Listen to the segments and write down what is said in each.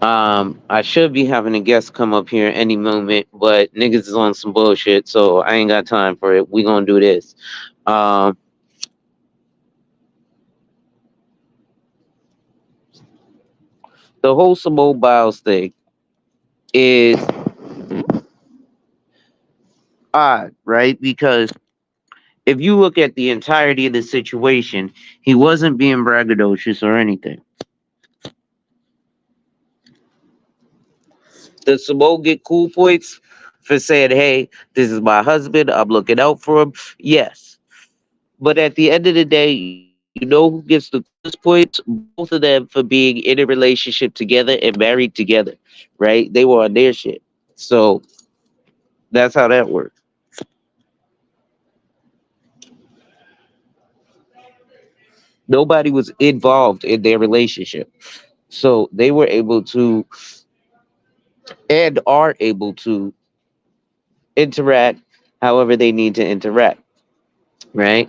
I should be having a guest come up here any moment, but niggas is on some bullshit, so I ain't got time for it. We gonna do this. Um, the whole Simone Biles thing is odd, right? Because if you look at the entirety of the situation, he wasn't being braggadocious or anything. Does Simone get cool points for saying, "Hey, this is my husband. I'm looking out for him"? Yes, but at the end of the day, you know who gets the coolest points? Both of them for being in a relationship together and married together, right? They were on their shit. So that's how that works. Nobody was involved in their relationship. So they were able to and are able to interact however they need to interact, right?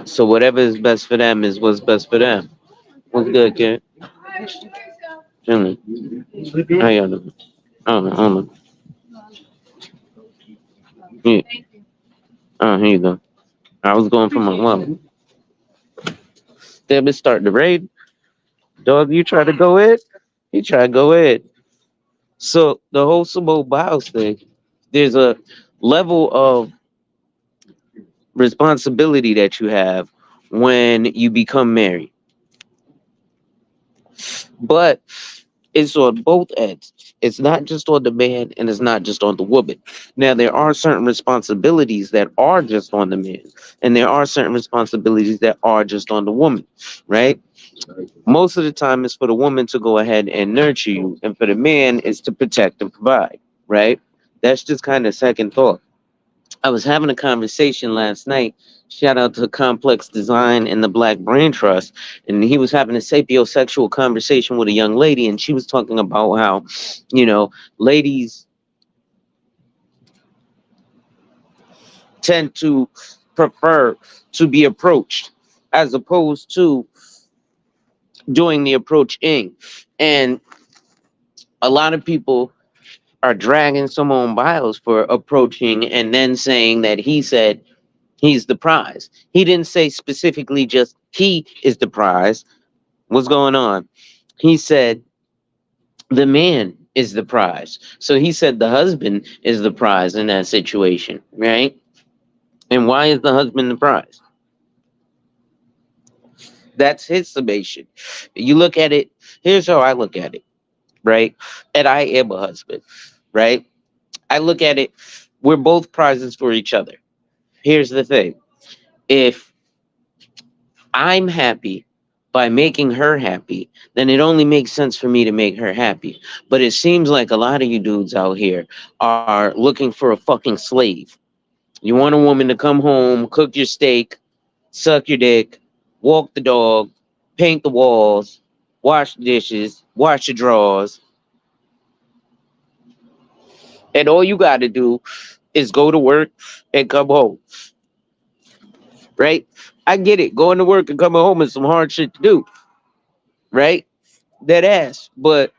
So whatever is best for them is what's best for them. What's good, kid? Chilling. How y'all doing? Hold on. Here, here you go. I was going for my mom. Damn, it's starting to rain. Dog, you try to go in? He try to go in. So the whole Simone Biles thing, there's a level of responsibility that you have when you become married. But it's on both ends. It's not just on the man and it's not just on the woman. Now, there are certain responsibilities that are just on the man, and there are certain responsibilities that are just on the woman, right? Most of the time, it's for the woman to go ahead and nurture you, and for the man, is to protect and provide, right? That's just kind of second thought. I was having a conversation last night. Shout out to Complex Design and the Black Brain Trust. And he was having a sapiosexual conversation with a young lady, and she was talking about how, you know, ladies tend to prefer to be approached as opposed to doing the approaching. And a lot of people are dragging Simone Biles for approaching and then saying that he said he's the prize. He didn't say specifically just he is the prize. What's going on? He said the man is the prize. So he said the husband is the prize in that situation, right? And why is the husband the prize? That's his summation. You look at it, here's how I look at it, right? And I am a husband, right? I look at it, we're both prizes for each other. Here's the thing. If I'm happy by making her happy, then it only makes sense for me to make her happy. But it seems like a lot of you dudes out here are looking for a fucking slave. You want a woman to come home, cook your steak, suck your dick, walk the dog, paint the walls, wash the dishes, wash the drawers, and all you got to do is go to work and come home, right? I get it. Going to work and coming home is some hard shit to do, right? That ass. But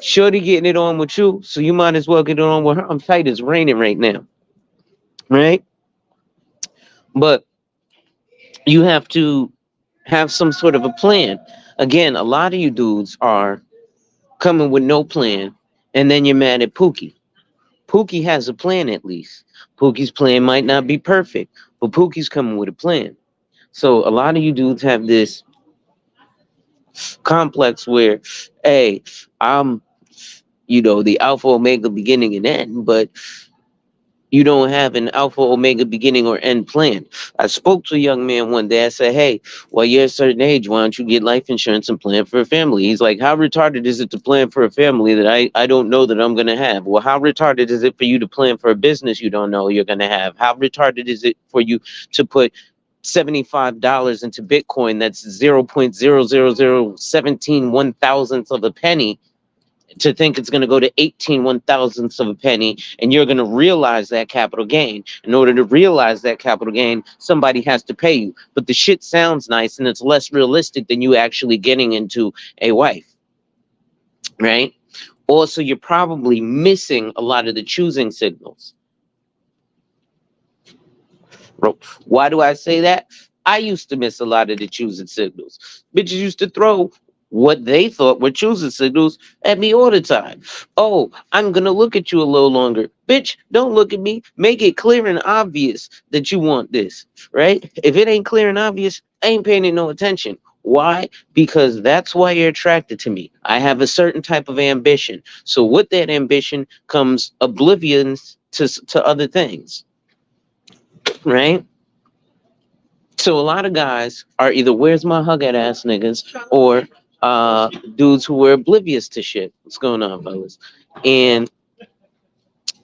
Shorty getting it on with you, so you might as well get it on with her. I'm tight. It's raining right now, right? But you have to have some sort of a plan. Again, a lot of you dudes are coming with no plan, and then you're mad at Pookie. Pookie has a plan at least. Pookie's plan might not be perfect, but Pookie's coming with a plan. So a lot of you dudes have this complex where, hey, I'm, the alpha, omega, beginning and end, but you don't have an alpha, omega, beginning or end plan. I spoke to a young man one day. I said, hey, well, you're a certain age. Why don't you get life insurance and plan for a family? He's like, how retarded is it to plan for a family that I don't know that I'm going to have? Well, how retarded is it for you to plan for a business you don't know you're going to have? How retarded is it for you to put $75 into Bitcoin that's 0.00017 of a penny to think it's going to go to 18 1,000ths of a penny, and you're going to realize that capital gain. In order to realize that capital gain, somebody has to pay you. But the shit sounds nice and it's less realistic than you actually getting into a wife. right? Also, you're probably missing a lot of the choosing signals. Why do I say that? I used to miss a lot of the choosing signals. Bitches used to throw what they thought were choosing signals at me all the time. Oh, I'm gonna look at you a little longer. Bitch, don't look at me. Make it clear and obvious that you want this, right? If it ain't clear and obvious, I ain't paying it no attention. Why? Because that's why you're attracted to me. I have a certain type of ambition. So with that ambition comes oblivion to other things, right? So a lot of guys are either "where's my hug at" ass niggas, or dudes who were oblivious to shit. What's going on, fellas? And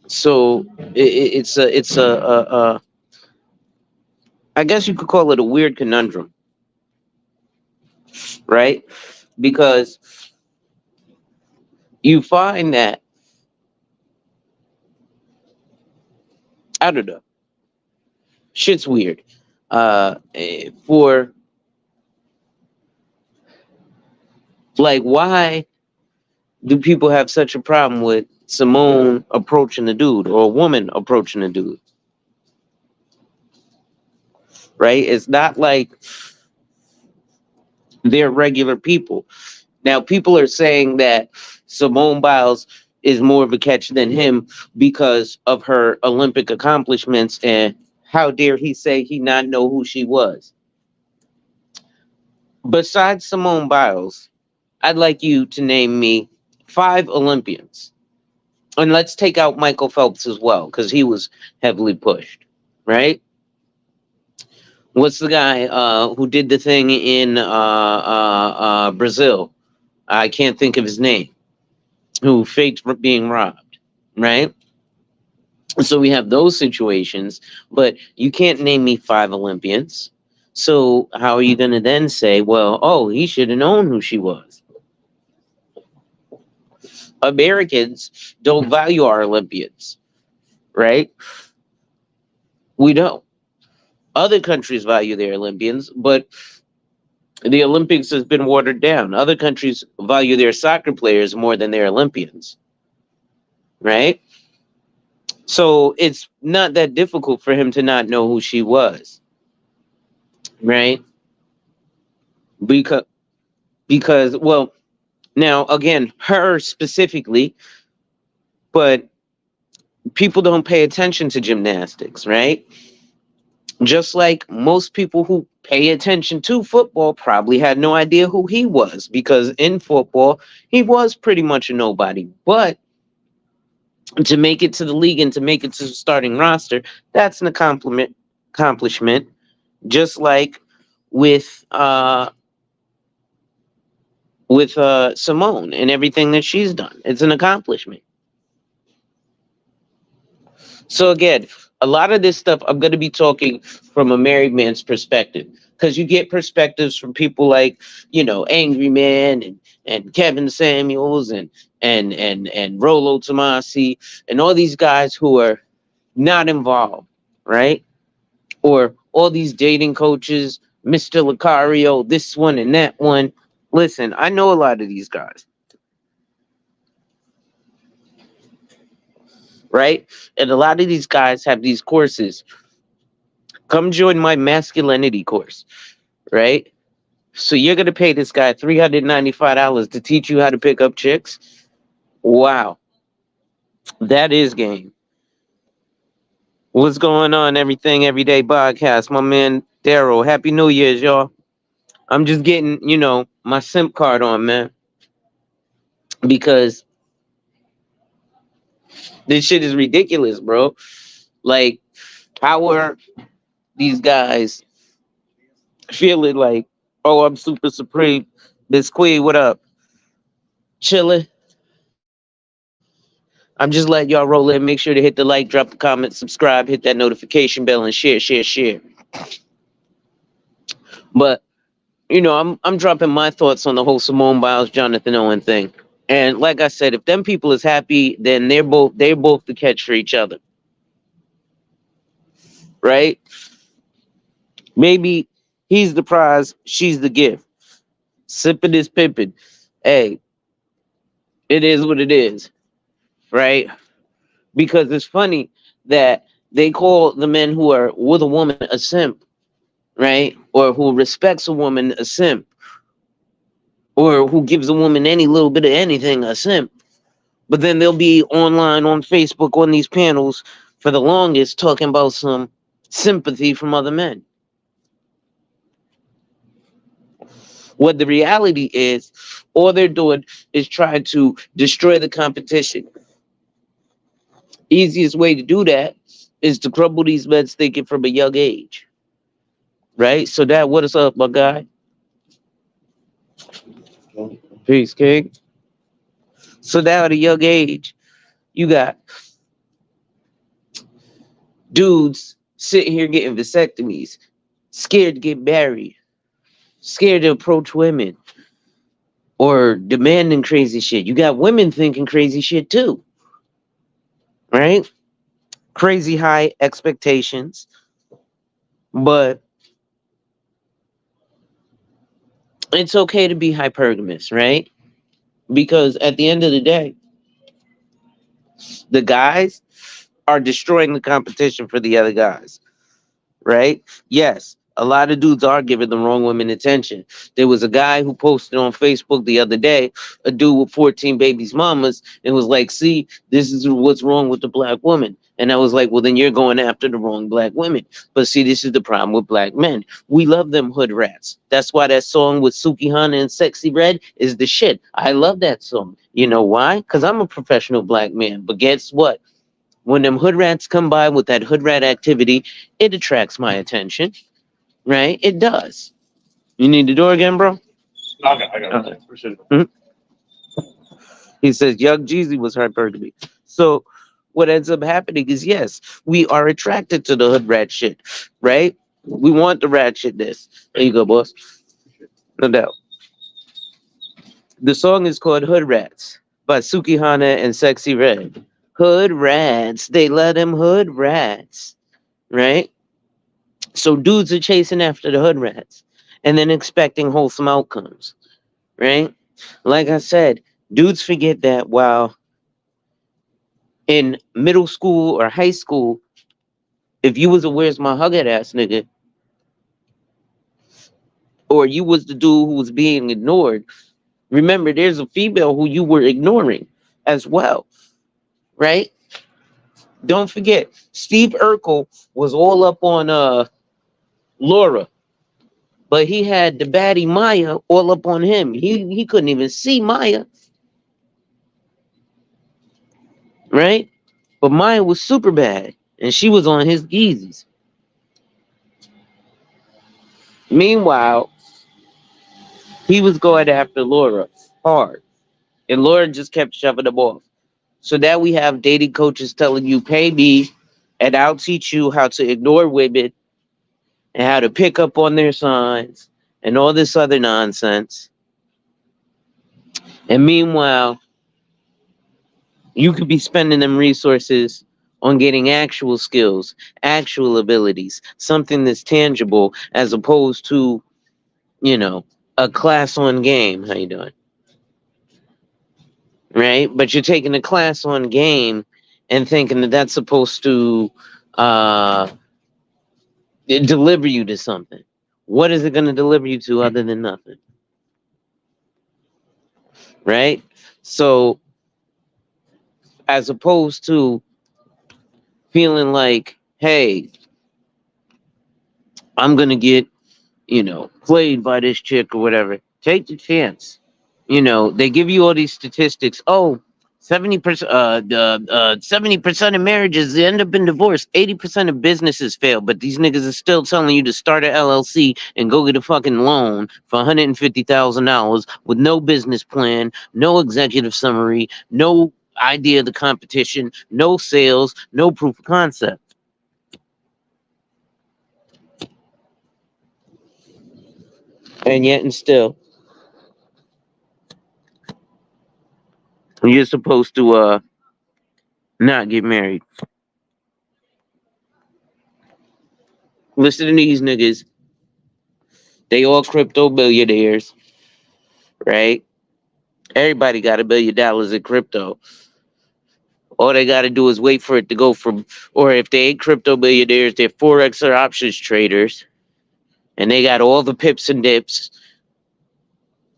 so it's a I guess you could call it a weird conundrum, right? Because you find that, I don't know, shit's weird. For like, why do people have such a problem with Simone approaching the dude, or a woman approaching the dude? Right? It's not like they're regular people. Now, people are saying that Simone Biles is more of a catch than him because of her Olympic accomplishments, and how dare he say he not know who she was. Besides Simone Biles, I'd like you to name me 5 Olympians. And let's take out Michael Phelps as well, because he was heavily pushed, right? What's the guy who did the thing in Brazil? I can't think of his name. Who faked being robbed, right? So we have those situations, but you can't name me 5 Olympians. So how are you going to then say, well, oh, he should have known who she was? Americans don't value our Olympians, right? We don't. Other countries value their Olympians, but the Olympics has been watered down. Other countries value their soccer players more than their Olympians, right? So it's not that difficult for him to not know who she was, right? Because well, now again, her specifically, but people don't pay attention to gymnastics, right? Just like most people who pay attention to football probably had no idea who he was, because in football he was pretty much a nobody. But to make it to the league and to make it to the starting roster, that's an accomplishment. Just like with Simone and everything that she's done, it's an accomplishment. So again, a lot of this stuff I'm going to be talking from a married man's perspective, because you get perspectives from people like, Angry Man, and Kevin Samuels, and Rolo Tomasi, and all these guys who are not involved, right? Or all these dating coaches, Mr. Lucario, this one and that one. Listen, I know a lot of these guys, right? And a lot of these guys have these courses. Come join my masculinity course, right? So you're gonna pay this guy $395 to teach you how to pick up chicks? Wow, that is game. What's going on? Everything Everyday Podcast, my man Daryl. Happy New Year's, y'all. I'm just getting, my simp card on, man, because this shit is ridiculous, bro. Like, how are these guys feeling like, oh, I'm super supreme? This Queen, what up? Chilling. I'm just letting y'all roll in. Make sure to hit the like, drop the comment, subscribe, hit that notification bell, and share. But I'm dropping my thoughts on the whole Simone Biles, Jonathan Owen thing. And like I said, if them people is happy, then they're both the catch for each other, right? Maybe he's the prize, she's the gift. Sipping is pimping. Hey, It is what it is, right? Because it's funny that they call the men who are with a woman a simp, right? Or who respects a woman a simp, or who gives a woman any little bit of anything a simp. But then they'll be online on Facebook on these panels for the longest talking about some sympathy from other men. What the reality is, all they're doing is trying to destroy the competition. Easiest way to do that is to crumble these men's thinking from a young age, right? So that what is up, my guy? Peace, King. So now at a young age, you got dudes sitting here getting vasectomies, scared to get married, scared to approach women, or demanding crazy shit. You got women thinking crazy shit too, right? Crazy high expectations, but it's okay to be hypergamous, right? Because at the end of the day, the guys are destroying the competition for the other guys, right? Yes, a lot of dudes are giving the wrong women attention. There was a guy who posted on Facebook the other day, a dude with 14 babies mamas, and was like, see, this is what's wrong with the black woman. And I was like, well, then you're going after the wrong black women. But see, this is the problem with black men. We love them hood rats. That's why that song with Suki Hana and Sexy Red is the shit. I love that song. You know why? Because I'm a professional black man. But guess what? When them hood rats come by with that hood rat activity, it attracts my attention, right? It does. You need the door again, bro? I got it. Okay. Mhm. He says Young Jeezy was hypergamy. So what ends up happening is yes, we are attracted to the hood rat shit, right? We want the rat shitness. There you go, boss. No doubt. The song is called Hood Rats by Suki Hana and Sexy Red. Hood rats, they love them hood rats, right? So dudes are chasing after the hood rats and then expecting wholesome outcomes, right? Like I said, dudes forget that while in middle school or high school, if you was a where's my hug at ass nigga, or you was the dude who was being ignored, remember there's a female who you were ignoring as well, right? Don't forget, Steve Urkel was all up on Laura, but he had the baddie Maya all up on him. He couldn't even see Maya, right? But Maya was super bad, and she was on his Yeezys. Meanwhile, he was going after Laura hard, and Laura just kept shoving him off. So now we have dating coaches telling you, pay me, and I'll teach you how to ignore women and how to pick up on their signs and all this other nonsense. And meanwhile, you could be spending them resources on getting actual skills, actual abilities, something that's tangible, as opposed to, you know, a class on game. How you doing? Right? But you're taking a class on game and thinking that that's supposed to uh, deliver you to something. What is it going to deliver you to other than nothing? Right? So, as opposed to feeling like, hey, I'm going to get, played by this chick or whatever, take the chance. They give you all these statistics. Oh, 70%, 70% of marriages end up in divorce. 80% of businesses fail, but these niggas are still telling you to start an LLC and go get a fucking loan for $150,000 with no business plan, no executive summary, no idea of the competition, no sales, no proof of concept. And yet and still, you're supposed to not get married. Listen to these niggas. They all crypto billionaires, right? Everybody got $1 billion in crypto. All they got to do is wait for it to go from, or if they ain't crypto millionaires, they're forex or options traders, and they got all the pips and dips,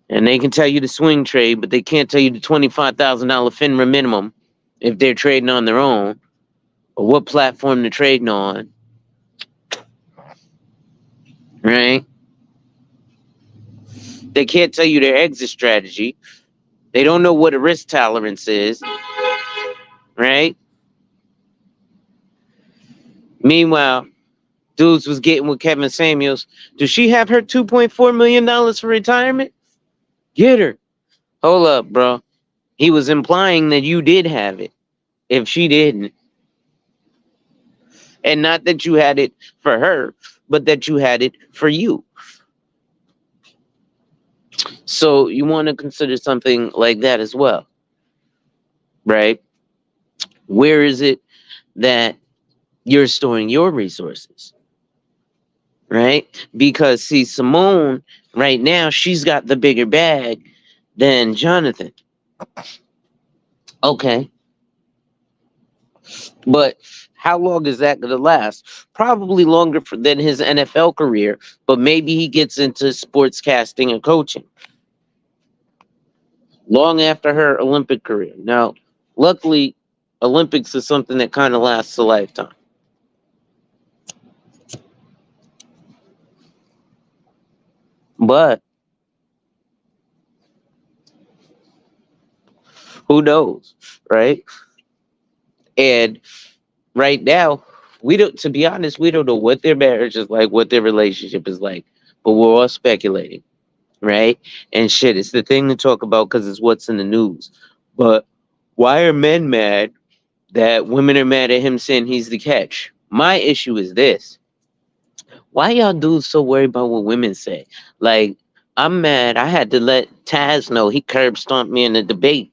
and they can tell you the swing trade, but they can't tell you the $25,000 FINRA minimum if they're trading on their own or what platform they're trading on, right? They can't tell you their exit strategy. They don't know what a risk tolerance is, right? Meanwhile, dudes was getting with Kevin Samuels. Does she have her $2.4 million for retirement? Get her. Hold up, bro. He was implying that you did have it if she didn't. And not that you had it for her, but that you had it for you. So you want to consider something like that as well, right? Where is it that you're storing your resources, right? Because see, Simone, right now, she's got the bigger bag than Jonathan. Okay. But how long is that going to last? Probably longer than his NFL career, but maybe he gets into sportscasting and coaching long after her Olympic career. Now, luckily, Olympics is something that kind of lasts a lifetime. But who knows, right? And right now, we don't, to be honest, we don't know what their marriage is like, what their relationship is like, but we're all speculating, right? And shit, it's the thing to talk about because it's what's in the news. But why are men mad that women are mad at him saying he's the catch? My issue is this. Why y'all dudes so worried about what women say? Like, I'm mad. I had to let Taz know he curb stomped me in the debate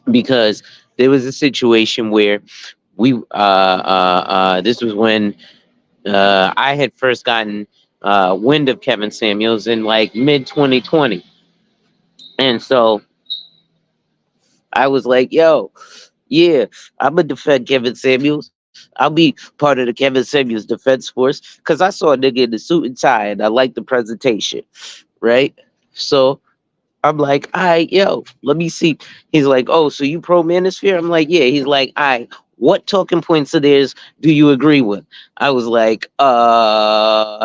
because there was a situation where this was when I had first gotten wind of Kevin Samuels in like mid 2020. And so I was like, yo, yeah, I'm going to defend Kevin Samuels. I'll be part of the Kevin Samuels defense force because I saw a nigga in the suit and tie and I liked the presentation, right? So I'm like, all right, yo, let me see. He's like, oh, so you pro manosphere? I'm like, yeah. He's like, all right, what talking points of theirs do you agree with? I was like,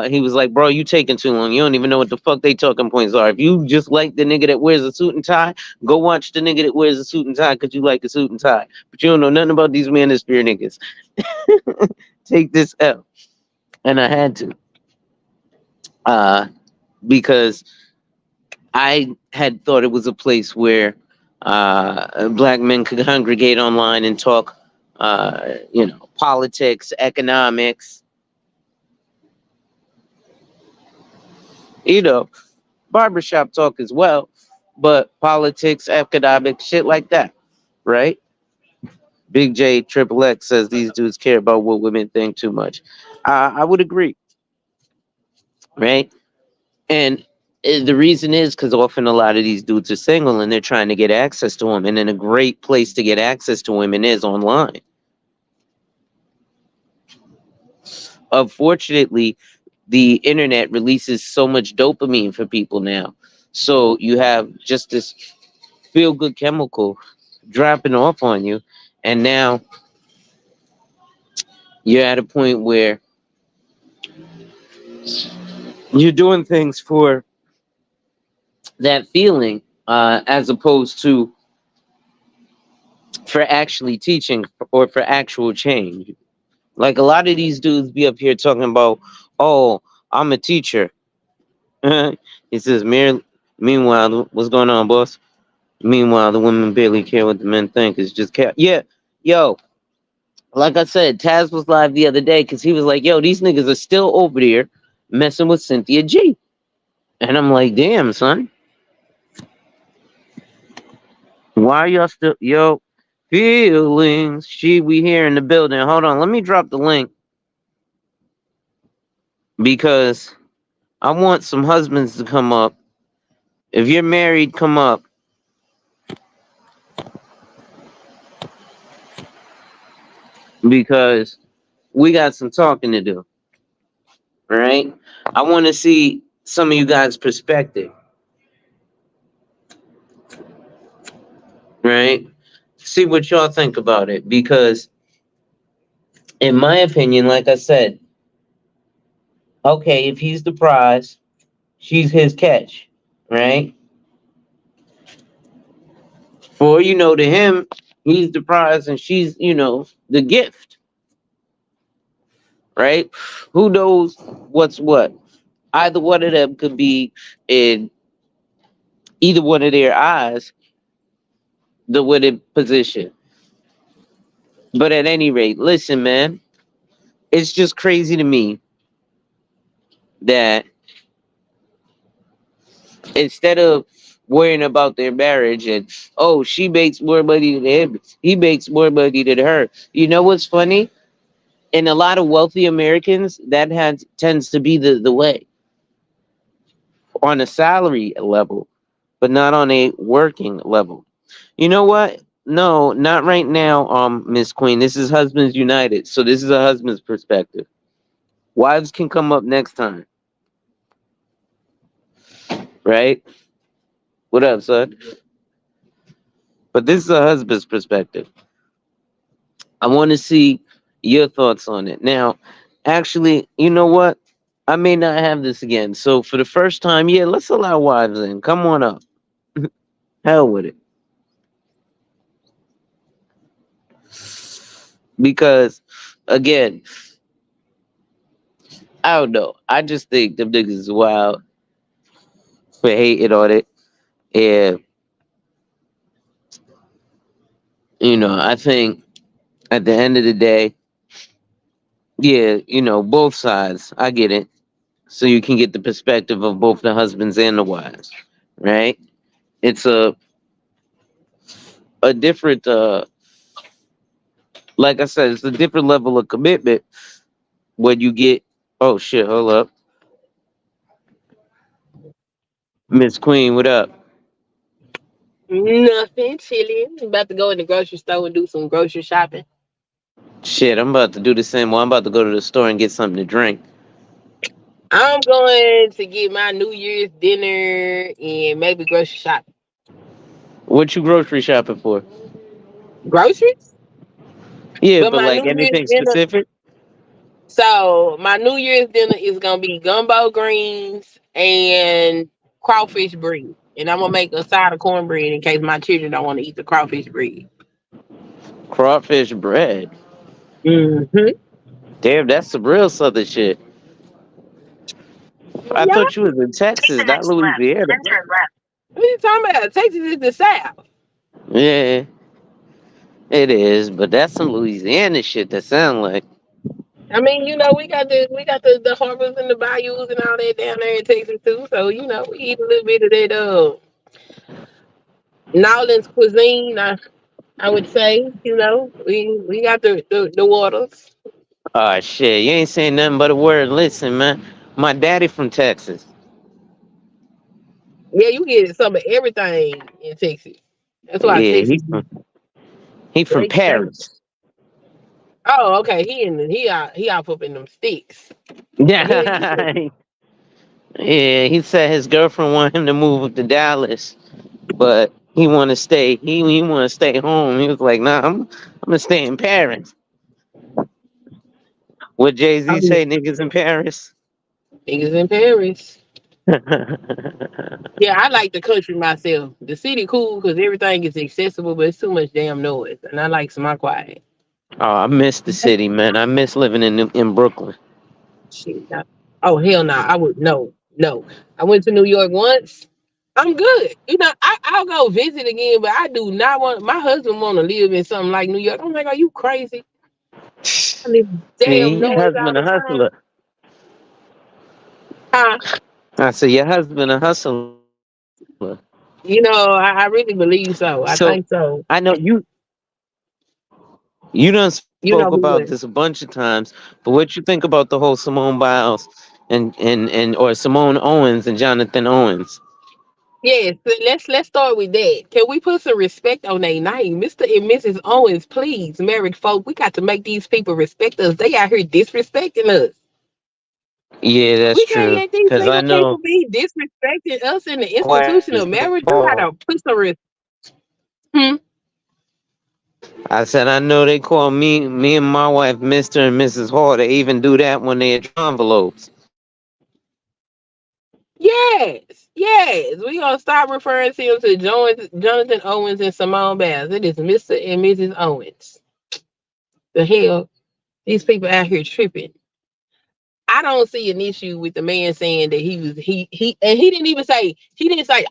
he was like, bro, you taking too long. You don't even know what the fuck they talking points are. If you just like the nigga that wears a suit and tie, go watch the nigga that wears a suit and tie because you like a suit and tie. But you don't know nothing about these manosphere niggas. Take this L. And I had to, uh, because I had thought it was a place where black men could congregate online and talk, politics, economics, you know, barbershop talk as well, but politics, economics, shit like that, right? Big J Triple X says these dudes care about what women think too much. I would agree, right? And the reason is because often a lot of these dudes are single and they're trying to get access to women, and a great place to get access to women is online. Unfortunately, the internet releases so much dopamine for people now. So you have just this feel good chemical dropping off on you. And now you're at a point where you're doing things for that feeling as opposed to for actually teaching or for actual change. Like a lot of these dudes be up here talking about, oh, I'm a teacher. He says, meanwhile, what's going on, boss? Meanwhile, the women barely care what the men think. It's just care. Yeah, yo, like I said, Taz was live the other day because he was like, yo, these niggas are still over there messing with Cynthia G. And I'm like, damn, son. Why y'all still, yo, feelings? We here in the building. Hold on, let me drop the link because I want some husbands to come up. If you're married, come up. because we got some talking to do. Right? I want to see some of you guys' perspective. Right? See what y'all think about it. Because, in my opinion, like I said, okay, if he's the prize, she's his catch. Right? For, to him, he's the prize and she's, the gift. Right? Who knows what's what? Either one of them could be in either one of their eyes the winning position. But at any rate, listen, man, it's just crazy to me that instead of worrying about their marriage and, oh, she makes more money than him, he makes more money than her. You know what's funny? In a lot of wealthy Americans, that tends to be the way on a salary level, but not on a working level. You know what? No, not right now, Miss Queen. This is Husbands United, so this is a husband's perspective. Wives can come up next time, right? What up, son? But this is a husband's perspective. I want to see your thoughts on it. Now, actually, you know what? I may not have this again. So for the first time, yeah, let's allow wives in. Come on up. Hell with it. Because again, I don't know. I just think them niggas is wild for hating on it. And I think at the end of the day, yeah, both sides. I get it. So you can get the perspective of both the husbands and the wives, right? It's a different like I said, it's a different level of commitment when you get, oh shit, hold up. Miss Queen, what up? Nothing, chilling. About to go in the grocery store and do some grocery shopping. Shit, I'm about to do the same. Well, I'm about to go to the store and get something to drink. I'm going to get my New Year's dinner and maybe grocery shopping. What you grocery shopping for? Groceries? Yeah, But but my like New Year's anything dinner. specific? So my New Year's dinner is gonna be gumbo greens and crawfish bread, and I'm gonna make a side of cornbread in case my children don't want to eat the crawfish bread. Crawfish bread. Mm-hmm. Damn, that's some real southern shit. I Yeah. thought you was in Texas, not Louisiana. What are you talking about? Texas is the South. Yeah, it is, but that's some Louisiana shit that sound like. I mean, we got the harbors and the bayous and all that down there in Texas too. So we eat a little bit of that New Orleans cuisine. I would say we got the waters. Oh shit, you ain't saying nothing but a word. Listen, man, my daddy from Texas. Yeah, you get some of everything in Texas. That's why Yeah, Texas he is from he from great state. Paris. Oh, okay. He out up in them sticks. But hell, you Yeah, yeah. He said his girlfriend wanted him to move to Dallas, but he want to stay. He want to stay home. He was like, "Nah, I'm gonna stay in Paris." What Jay I Z mean, say? Niggas in Paris. niggas in Paris. Yeah, I like the country myself. The city cool because everything is accessible, but it's too much damn noise, and I like some quiet. Oh, I miss the city, man. I miss living in Brooklyn. Shit. Oh hell no! I would no. I went to New York once. I'm good. I'll go visit again, but I do not want my husband want to live in something like New York. I'm like, are you crazy? I live See, damn your noise all husband a the time. hustler. Huh? I said your husband a hustler. I really believe so. I So think so. I know you done spoke You know about who this would? a bunch of times, but what you think about the whole Simone Biles and or Simone Owens and Jonathan Owens? Yes, so let's start with that. Can we put some respect on their name, Mr. and Mrs. Owens? Please, married folk, we got to make these people respect us. They out here disrespecting us. Yeah, that's We can't true. let these Cause I single people know be disrespecting us in the institution wives of they marriage. You call. gotta put some hmm? I said I know they call me and my wife Mr. and Mrs. Hall. They even do that when they address envelopes. Yes, yes. We gonna stop referring to him to Jonathan Owens and Simone Biles. It is Mr. and Mrs. Owens. The hell, these people out here tripping. I don't see an issue with the man saying that he and he didn't say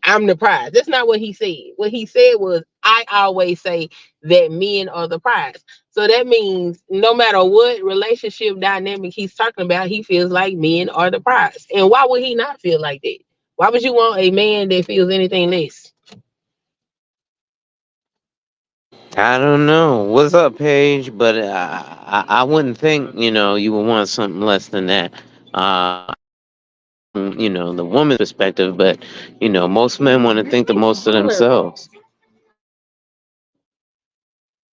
I'm the prize. That's not what he said. What he said was I always say that men are the prize. So that means no matter what relationship dynamic he's talking about, he feels like men are the prize. And why would he not feel like that? Why would you want a man that feels anything less? I don't know what's up, Paige, but I wouldn't think you would want something less than that. The woman's perspective, but most men want to think the most of themselves.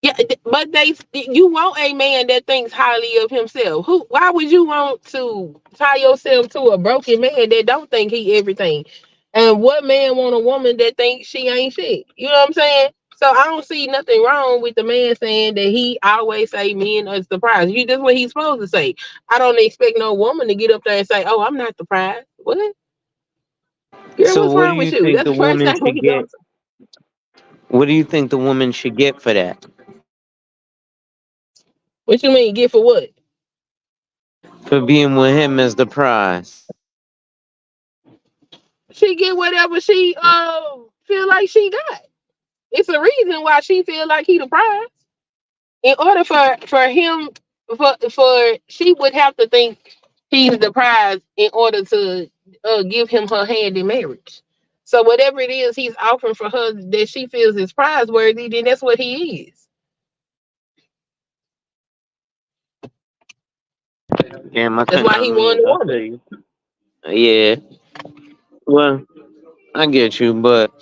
Yeah, but you want a man that thinks highly of himself. Who? Why would you want to tie yourself to a broken man that don't think he everything? And what man want a woman that thinks she ain't shit? You know what I'm saying? So I don't see nothing wrong with the man saying that he always say men are the prize. You just what he's supposed to say. I don't expect no woman to get up there and say, "Oh, I'm not the prize." What? Girl, So, what's what do wrong with you you? think That's the the first woman thing should we go. get? What do you think the woman should get for that? What you mean? Get for what? For being with him as the prize? She get whatever she feel like she got. It's a reason why she feel like he the prize. In order for him for she would have to think he's the prize in order to give him her hand in marriage. So whatever it is he's offering for her that she feels is prize worthy, then that's what he is. Damn, I That's couldn't why he won unmute. the I feel woman. you. Yeah, well, I get you, but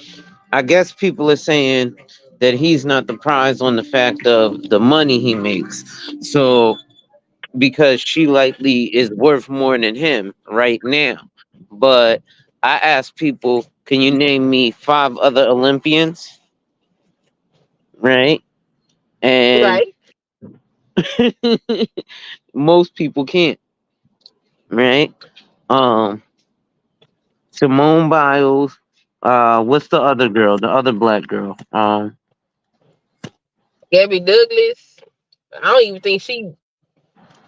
I guess people are saying that he's not the prize on the fact of the money he makes. So because she likely is worth more than him right now. But I asked people, can you name me five other Olympians? Right? And Right. most people can't, right? Um, Simone Biles, what's the other girl, the other black girl? Gabby Douglas. I don't even think she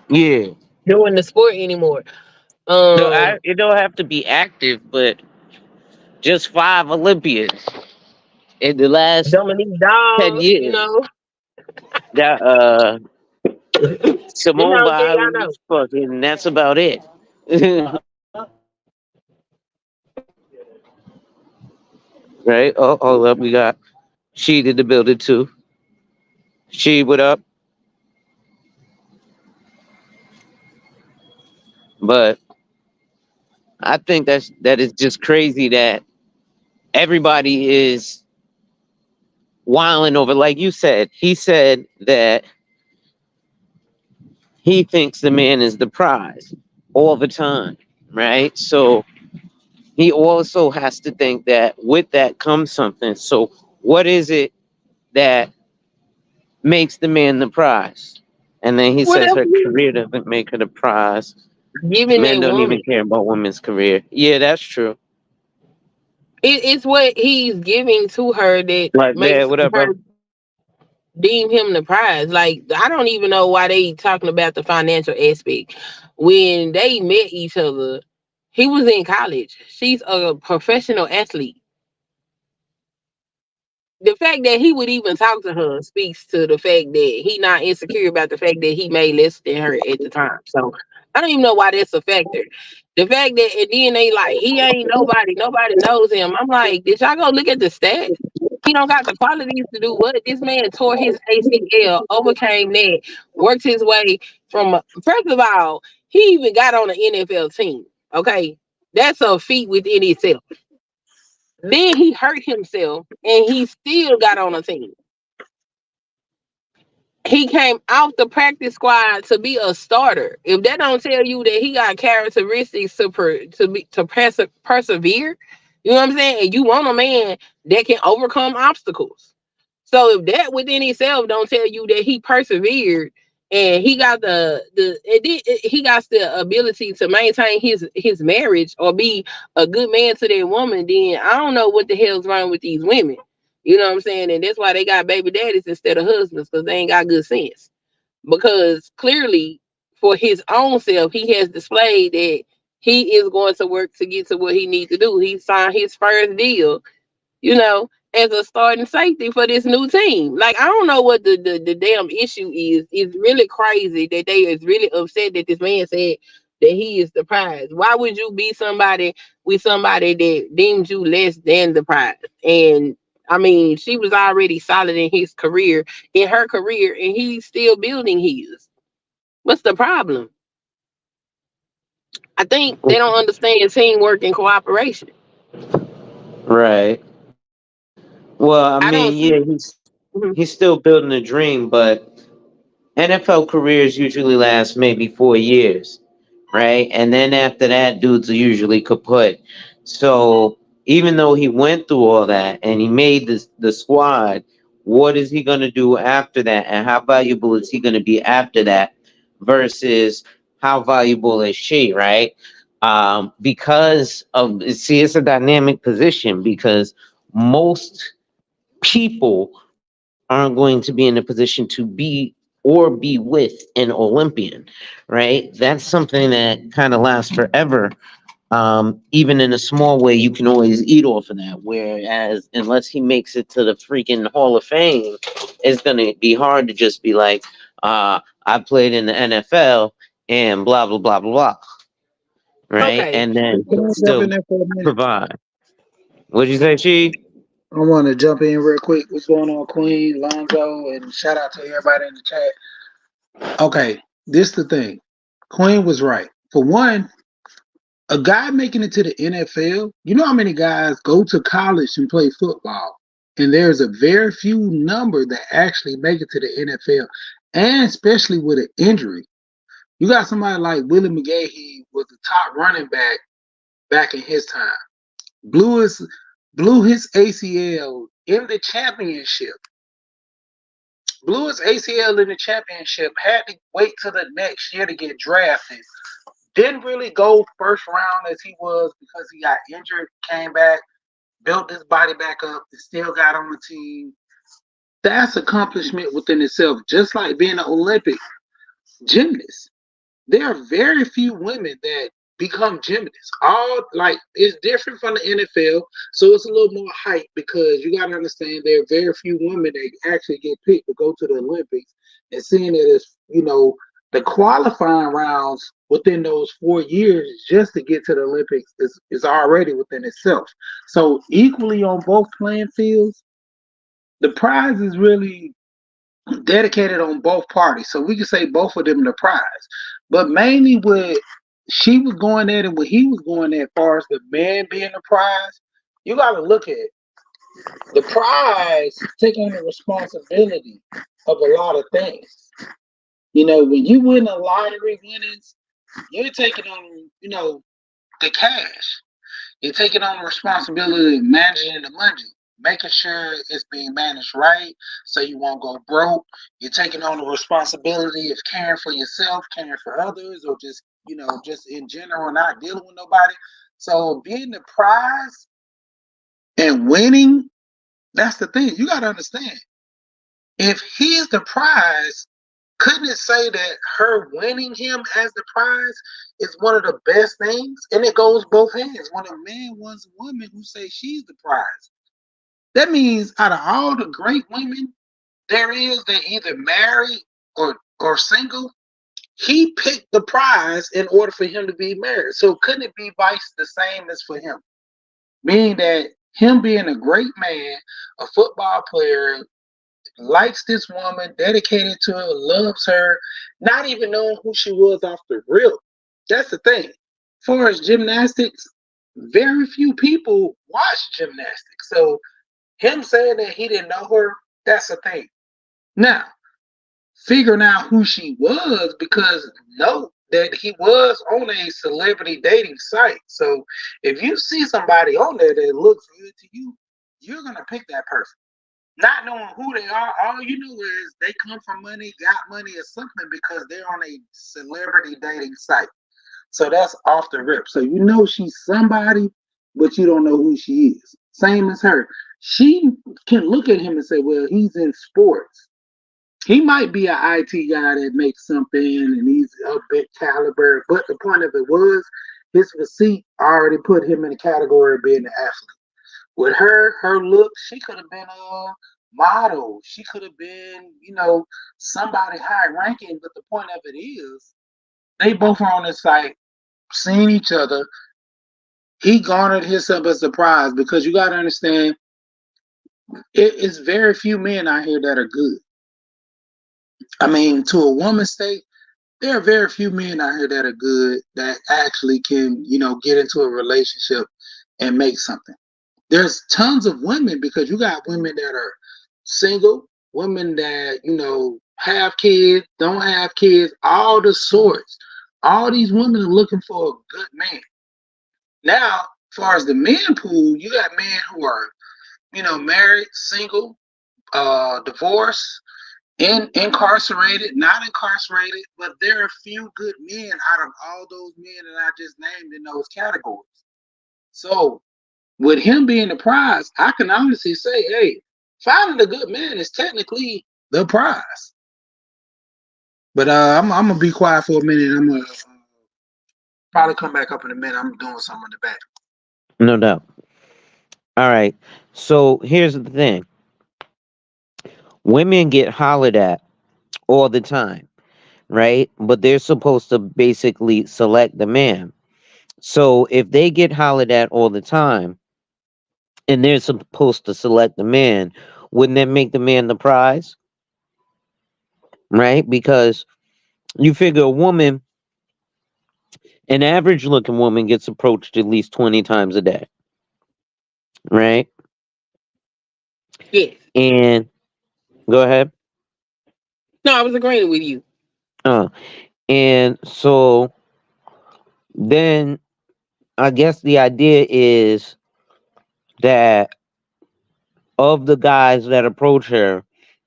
Yeah. doing the sport anymore. No, Um it don't have to be active, but just five Olympians in the last Dominique 10 Dawes, you years. know. That Them the Simone only thing I know. Biles, fucking, that's about it. Right? Oh, hold up. We got She did the building too. She, what up? But I think that is just crazy that everybody is wilding over. Like you said, he said that he thinks the man is the prize all the time, right? So he also has to think that with that comes something. So what is it that makes the man the prize? And then he says Whatever her he career doesn't make her the prize. giving Men that don't even woman. care about women's career. Yeah, that's true. It's what he's giving to her that Like, man, makes what up, her bro? deem him the prize. Like I don't even know why they talking about the financial aspect. When they met each other, he was in college. She's a professional athlete. The fact that he would even talk to her speaks to the fact that he not insecure about the fact that he made less than her at the time. So I don't even know why that's a factor. The fact that and then they like he ain't nobody knows him. I'm like, did y'all go look at the stats? He don't got the qualities to do what this man tore his ACL, overcame that, worked his way from. First of all, he even got on an NFL team. Okay, that's a feat within itself. Then he hurt himself and he still got on a team. He came out the practice squad to be a starter. If that don't tell you that he got characteristics to persevere, you know what I'm saying? And you want a man that can overcome obstacles. So if that within itself don't tell you that he persevered and he got he got the ability to maintain his marriage or be a good man to that woman, then I don't know what the hell's wrong with these women. You know what I'm saying? And that's why they got baby daddies instead of husbands because they ain't got good sense. Because clearly, for his own self, he has displayed that he is going to work to get to what he needs to do. He signed his first deal, you know, as a starting safety for this new team. Like, I don't know what the damn issue is. It's really crazy that they is really upset that this man said that he is the prize. Why would you be somebody with somebody that deems you less than the prize? And I mean, she was already solid in his career, in her career, and he's still building his. What's the problem? I think they don't understand teamwork and cooperation. Right. Well, I I don't mean, see. yeah, he's still building a dream, but NFL careers usually last maybe 4 years, right? And then after that, dudes are usually kaput. So even though he went through all that and he made the squad, what is he going to do after that? And how valuable is he going to be after that versus how valuable is she, right? Because of, see, it's a dynamic position because most people aren't going to be in a position to be or be with an Olympian, right? That's something that kind of lasts forever. Even in a small way, you can always eat off of that. Whereas, unless he makes it to the freaking Hall of Fame, it's going to be hard to just be like, I played in the NFL and blah, blah, blah, blah, blah, right? Okay. And then Can I jump in still there for a minute? provide. What'd you say, She? I want to jump in real quick. What's going on, Queen, Lonzo, and shout out to everybody in the chat. Okay, this the thing. Queen was right. For one, a guy making it to the NFL, you know how many guys go to college and play football, and there's a very few number that actually make it to the NFL, and especially with an injury. You got somebody like Willie McGahee was the top running back in his time. Blew his blew his ACL in the championship. Blew his ACL in the championship. Had to wait till the next year to get drafted. Didn't really go first round as he was because he got injured. Came back, built his body back up, and still got on the team. That's accomplishment within itself. Just like being an Olympic gymnast. There are very few women that become gymnasts. All like it's different from the NFL, so it's a little more hype because you gotta understand there are very few women that actually get picked to go to the Olympics. And seeing that it's the qualifying rounds within those 4 years just to get to the Olympics is already within itself. So equally on both playing fields, the prize is really dedicated on both parties. So we can say both of them the prize. But mainly what she was going at and what he was going at, as far as the man being the prize, you got to look at the prize taking the responsibility of a lot of things. When you win a lottery winnings, you're taking on, the cash. You're taking on the responsibility of managing the money, making sure it's being managed right so you won't go broke. You're taking on the responsibility of caring for yourself, caring for others, or just in general, not dealing with nobody. So being the prize and winning, that's the thing. You got to understand. If he's the prize, couldn't it say that her winning him as the prize is one of the best things? And it goes both hands. When a man wants a woman who says she's the prize, that means out of all the great women there is that either married or single, he picked the prize in order for him to be married. So couldn't it be vice the same as for him? Meaning that him being a great man, a football player, likes this woman, dedicated to her, loves her, not even knowing who she was off the real. That's the thing. As far as gymnastics, Very few people watch gymnastics. So him saying that he didn't know her, that's a thing. Now, figuring out who she was, because note that he was on a celebrity dating site. So if you see somebody on there that looks good to you, you're gonna pick that person. Not knowing who they are, all you know is they come from money, got money, or something because they're on a celebrity dating site. So that's off the rip. So you know she's somebody, but you don't know who she is. Same as her. She can look at him and say, well, he's in sports. He might be an IT guy that makes something and he's a bit caliber, but the point of it was his physique already put him in the category of being an athlete. With her look, she could have been a model. She could have been, somebody high ranking. But the point of it is, they both are on the site, seeing each other. He garnered himself a surprise because you got to understand, it's very few men out here that are good. I mean, to a woman's state, there are very few men out here that are good that actually can, get into a relationship and make something. There's tons of women because you got women that are single, women that, have kids, don't have kids, all the sorts. All these women are looking for a good man. Now, as far as the men pool, you got men who are, married, single, divorced, incarcerated, not incarcerated, but there are a few good men out of all those men that I just named in those categories. So with him being the prize, I can honestly say, hey, finding a good man is technically the prize. But I'm gonna be quiet for a minute. I'm gonna probably come back up in a minute. I'm doing something in the back. No doubt. All right. So here's the thing: women get hollered at all the time, right? But they're supposed to basically select the man. So if they get hollered at all the time and they're supposed to select the man, wouldn't that make the man the prize? Right? Because you figure a woman, an average looking woman gets approached at least 20 times a day, right? Yes. And go ahead. No, I was agreeing with you. Uh, and so then I guess the idea is that of the guys that approach her,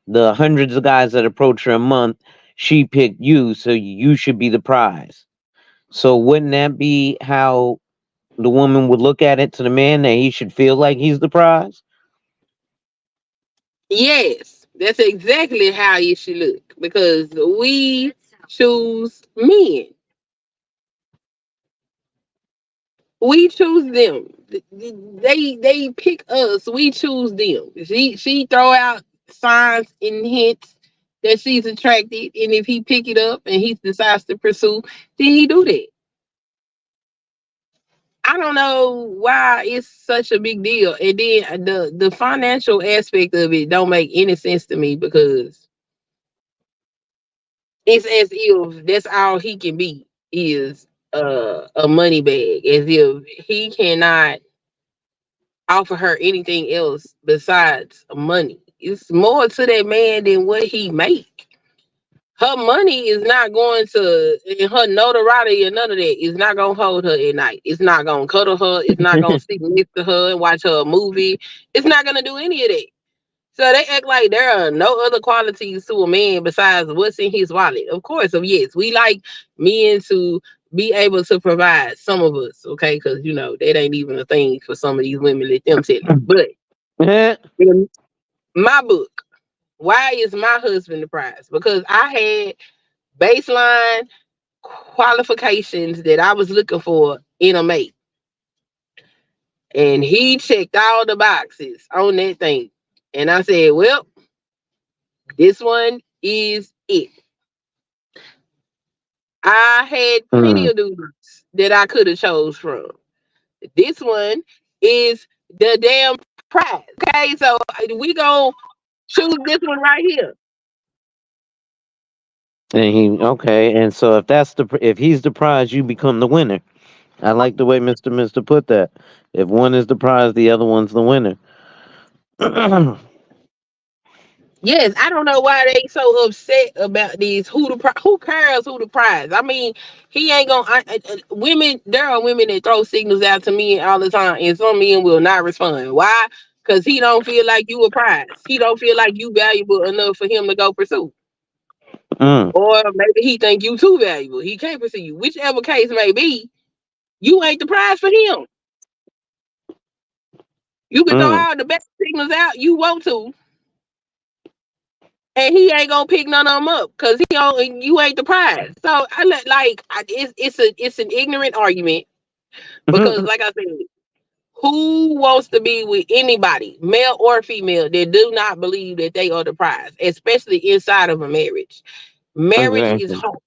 the hundreds of guys that approach her a month, she picked you, so you should be the prize. So wouldn't that be how the woman would look at it to the man, that he should feel like he's the prize? Yes, that's exactly how you should look because we choose men. We choose them. They pick us. We choose them. She throw out signs and hints that she's attracted, and if he pick it up and he decides to pursue, then he do that. I don't know why it's such a big deal. And then the financial aspect of it don't make any sense to me because it's as if that's all he can be is a money bag, as if he cannot offer her anything else besides money. It's more to that man than what he make. Her money is not going to, and her notoriety or none of that is not gonna hold her at night. It's not gonna cuddle her. It's not gonna sit next to her and watch her a movie. It's not gonna do any of that. So they act like there are no other qualities to a man besides what's in his wallet. Of course, so yes, we like men to be able to provide. Some of us, okay, because that ain't even a thing for some of these women. Let them tell you. But in my book, why is my husband the prize? Because I had baseline qualifications that I was looking for in a mate, and he checked all the boxes on that thing. And I said, well, this one is it. I had plenty Mm. of dudes that I could have chose from. This one is the damn prize. Okay, so we gonna choose this one right here. And he okay, and so if he's the prize, you become the winner. I like the way Mister put that. If one is the prize, the other one's the winner. Yes, I don't know why they so upset about this. Who cares who the prize? I mean, he ain't gonna. Women, there are women that throw signals out to men all the time, and some men will not respond. Why? Because he don't feel like you a prize. He don't feel like you valuable enough for him to go pursue, Mm, or maybe he think you too valuable. He can't pursue you. Whichever case may be, you ain't the prize for him. You can throw mm, all the best signals out you want to, and he ain't gonna pick none of them up because you ain't the prize. So it's an ignorant argument because like I said, who wants to be with anybody, male or female, that do not believe that they are the prize, especially inside of a marriage. Marriage is exactly. hard.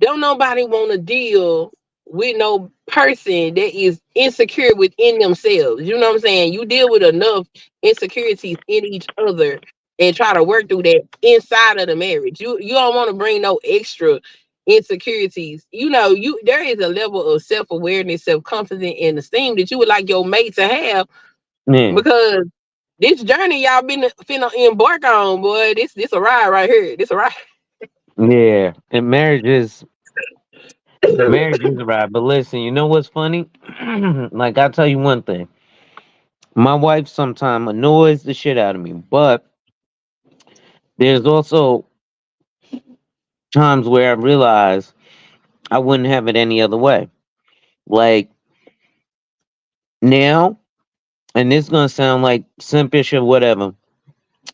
Don't nobody want to deal with no person that is insecure within themselves. You know what I'm saying? You deal with enough insecurities in each other and try to work through that inside of the marriage. You don't want to bring no extra insecurities. You know, there is a level of self-awareness, self-confidence, and esteem that you would like your mate to have Yeah, because this journey y'all been finna embark on, boy. This a ride right here. This a ride. yeah. And marriage is right. But listen, you know what's funny? Like I'll tell you one thing. My wife sometimes annoys the shit out of me, but there's also times where I realize I wouldn't have it any other way. Like now, and this gonna sound like simpish or whatever,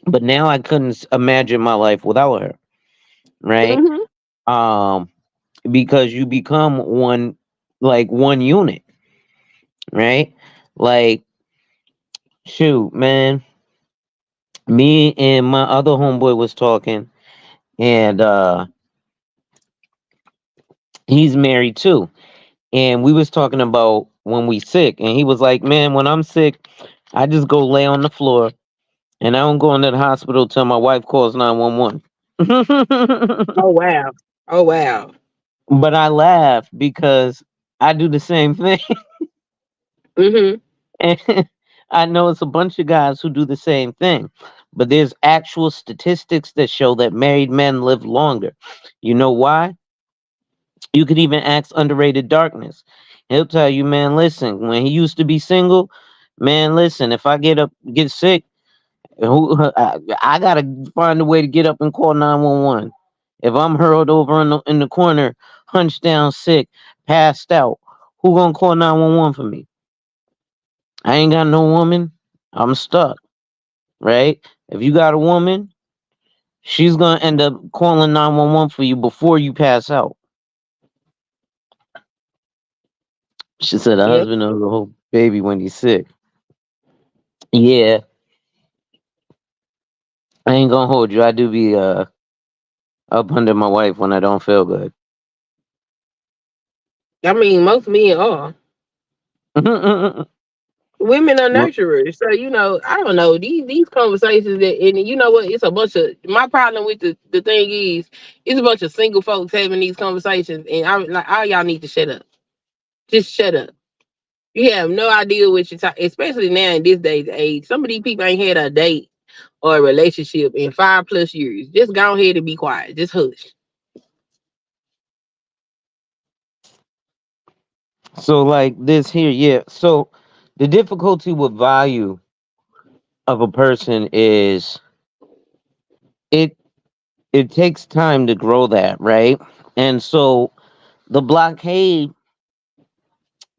but now I couldn't imagine my life without her, right? Hmm. Um, because you become one, like one unit, right? Like, shoot, man, me and my other homeboy was talking, and he's married too, and we was talking about when we sick, and he was like, man, when I'm sick, I just go lay on the floor, and I don't go into the hospital till my wife calls 911. Oh wow. Oh wow. But I laugh because I do the same thing. Hmm. And I know it's a bunch of guys who do the same thing. But there's actual statistics that show that married men live longer. You know why? You could even ask Underrated Darkness. He'll tell you, man, listen, when he used to be single, man, listen, if I get sick, I gotta find a way to get up and call 911. If I'm hurled over in the corner, hunched down, sick, passed out, who gonna call 911 for me? I ain't got no woman. I'm stuck, right? If you got a woman, she's gonna end up calling 911 for you before you pass out. She said the Yep. husband knows the whole baby when he's sick. Yeah, I ain't gonna hold you. I do be up under my wife when I don't feel good. I mean, most men are. Women are Mo- nurturers. So, I don't know. These conversations and you know what? It's a bunch of my problem with the thing is it's a bunch of single folks having these conversations and I like all y'all need to shut up. Just shut up. You have no idea what you're talking, especially now in this day's age. Some of these people ain't had a date or a relationship in 5+ years. Just go ahead and be quiet. Just hush. so like this here, yeah. So the difficulty with value of a person is it it takes time to grow that, right? And so the blockade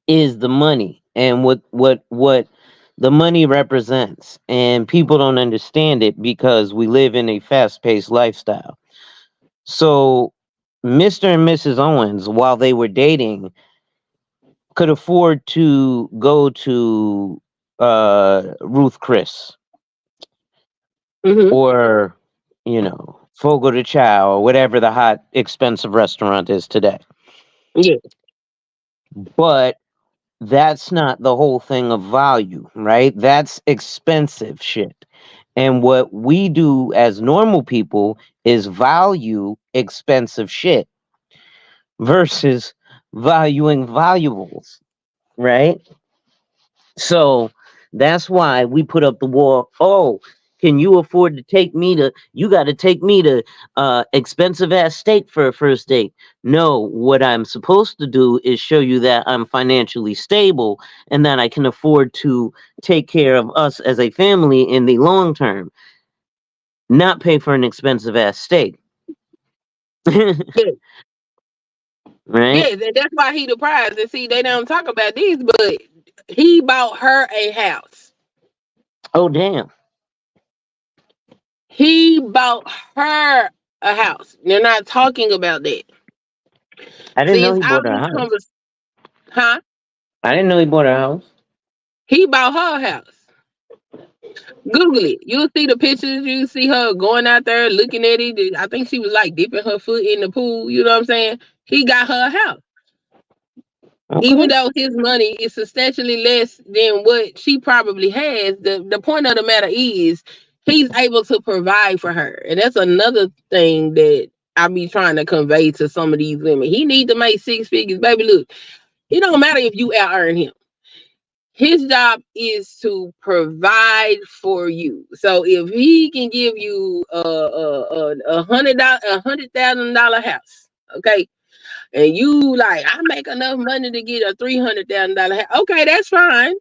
is the money and what the money represents, and people don't understand it because we live in a fast-paced lifestyle. So Mr. and Mrs. Owens, while they were dating, could afford to go to Ruth Chris Hmm. or Fogo de Chao or whatever the hot expensive restaurant is today. Yeah. But that's not the whole thing of value, right? That's expensive shit. And what we do as normal people is value expensive shit versus valuing valuables, right? So that's why we put up the wall. Oh, can you afford to take me to? You got to take me to expensive ass steak for a first date. No, what I'm supposed to do is show you that I'm financially stable and that I can afford to take care of us as a family in the long term, not pay for an expensive ass steak. Yes, Right? yes, and that's why he the prize. And see, they don't talk about this, but he bought her a house. Oh damn! He bought her a house. They're not talking about that. I didn't See, know it's he all bought a these house. convers. Huh? I didn't know he bought a house. He bought her a house. Google it. You'll see the pictures. You see her going out there looking at it. I think she was like dipping her foot in the pool. You know what I'm saying? He got her a house. Even Okay. though his money is substantially less than what she probably has, the point of the matter is he's able to provide for her. And that's another thing that I be trying to convey to some of these women. He need to make six figures. Baby, look, it don't matter if you out earn him. His job is to provide for you. So if he can give you $100,000 house, okay, and you like, I make enough money to get a $300,000 house. Okay, that's fine.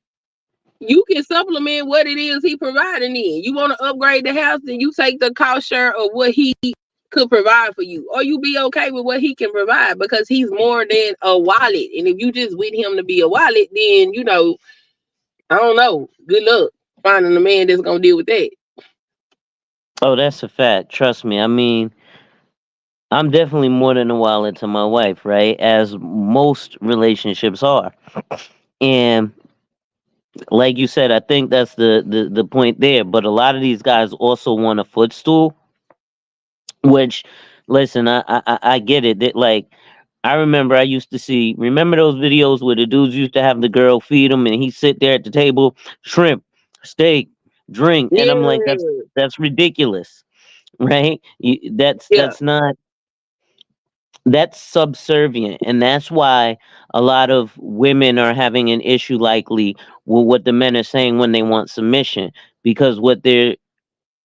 You can supplement what it is he providing in. You want to upgrade the house, then you take the cost share of what he could provide for you, or you be okay with what he can provide because he's more than a wallet. And if you just with him to be a wallet, then I don't know. Good luck finding a man that's gonna deal with that. Oh, that's a fact. Trust me. I mean, I'm definitely more than a wallet to my wife, right? As most relationships are. And like you said, I think that's the point there. But a lot of these guys also want a footstool, which, listen, I get it. That, like, I remember I used to see, remember those videos where the dudes used to have the girl feed him and he sit there at the table, shrimp, steak, drink. And I'm like, Yeah, that's ridiculous, right? yeah. That's not, that's subservient, and that's why a lot of women are having an issue likely with what the men are saying when they want submission, because what they're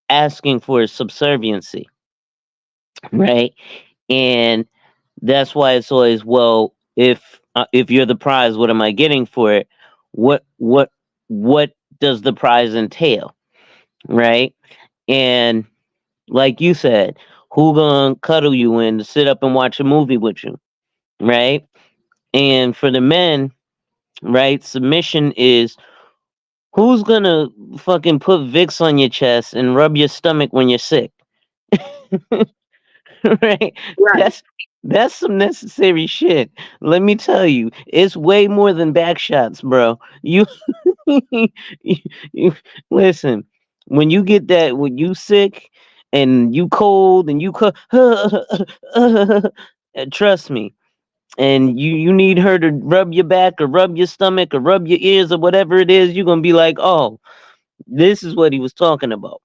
asking for is subserviency, right? And that's why it's always, well, if you're the prize, what am I getting for it? What what what does the prize entail, right? And like you said, who gonna cuddle you in to sit up and watch a movie with you, right? And for the men, right, submission is who's gonna fucking put Vicks on your chest and rub your stomach when you're sick, right? Right. That's that's some necessary shit. Let me tell you, it's way more than back shots, bro. You, you listen. When you get that, when you sick and you cold and trust me, and you need her to rub your back or rub your stomach or rub your ears or whatever it is, you're gonna be like, oh, this is what he was talking about,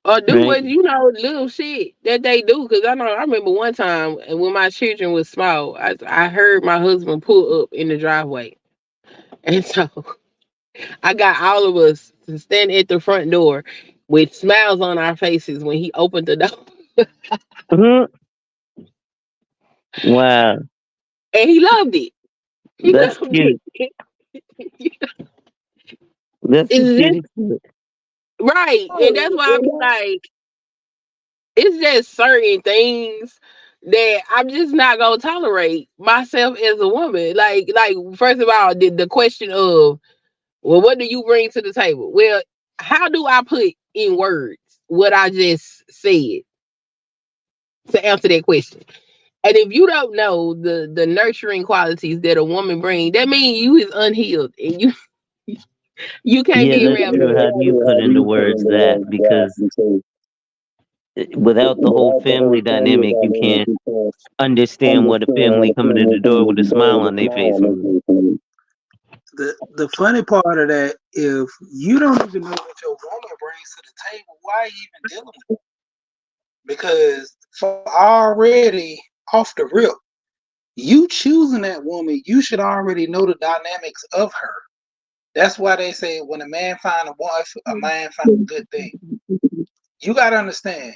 Or do right? what little shit that they do. Cause I remember one time when my children was small, I heard my husband pull up in the driveway. And so I got all of us to stand at the front door with smiles on our faces when he opened the door. Mhm. Wow, And he loved it. He that's loved cute. it. That's some It's kitty just shit. right. And that's why I be like, it's just certain things that I'm just not gonna tolerate myself as a woman. Like first of all, the question of, well, what do you bring to the table? Well, how do I put in words what I just said to answer that question? And if you don't know the nurturing qualities that a woman brings, that means you is unhealed and you can't Yeah, be that's around true. me. How do you put into words that? Because without the whole family dynamic, you can't understand what a family coming to the door with a smile on their face means. The funny part of that, if you don't even know what your woman brings to the table, why are you even dealing with it? Because for already off the rip, You choosing that woman, you should already know the dynamics of her. That's why they say when a man find a wife, a man find a good thing. You gotta understand.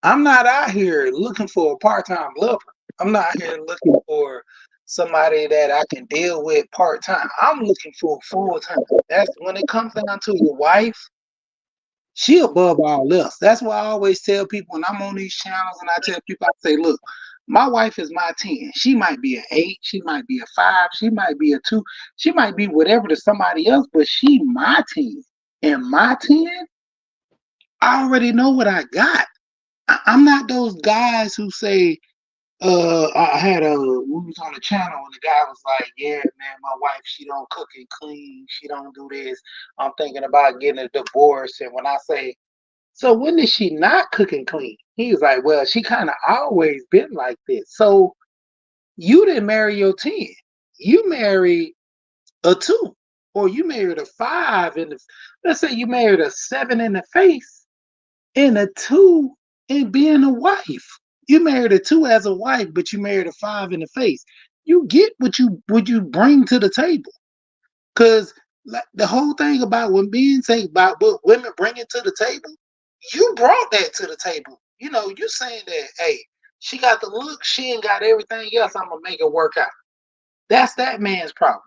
I'm not out here looking for a part-time lover. I'm not here looking for somebody that I can deal with part-time. I'm looking for full-time. That's when it comes down to your wife, she above all else. That's why I always tell people when I'm on these channels and I tell people, I say, look, my wife is my 10. She might be an 8, she might be a 5, she might be a 2, she might be whatever to somebody else, but she my 10. And my 10, I already know what I got. I'm not those guys who say, I had a we was on the channel and the guy was like, yeah, man, my wife, she don't cook and clean, she don't do this. I'm thinking about getting a divorce. And when I say, so when is she not cooking clean? He was like, well, she kind of always been like this. So you didn't marry your 10. You married a 2. Or you married a 5 in the, let's say you married a 7 in the face and a 2 in being a wife. You married a 2 as a wife, but you married a 5 in the face. You get what you bring to the table. Cause like the whole thing about when men say about what women bring it to the table, you brought that to the table. You know, you saying that, hey, she got the look, she ain't got everything else. I'm gonna make it work out. That's that man's problem.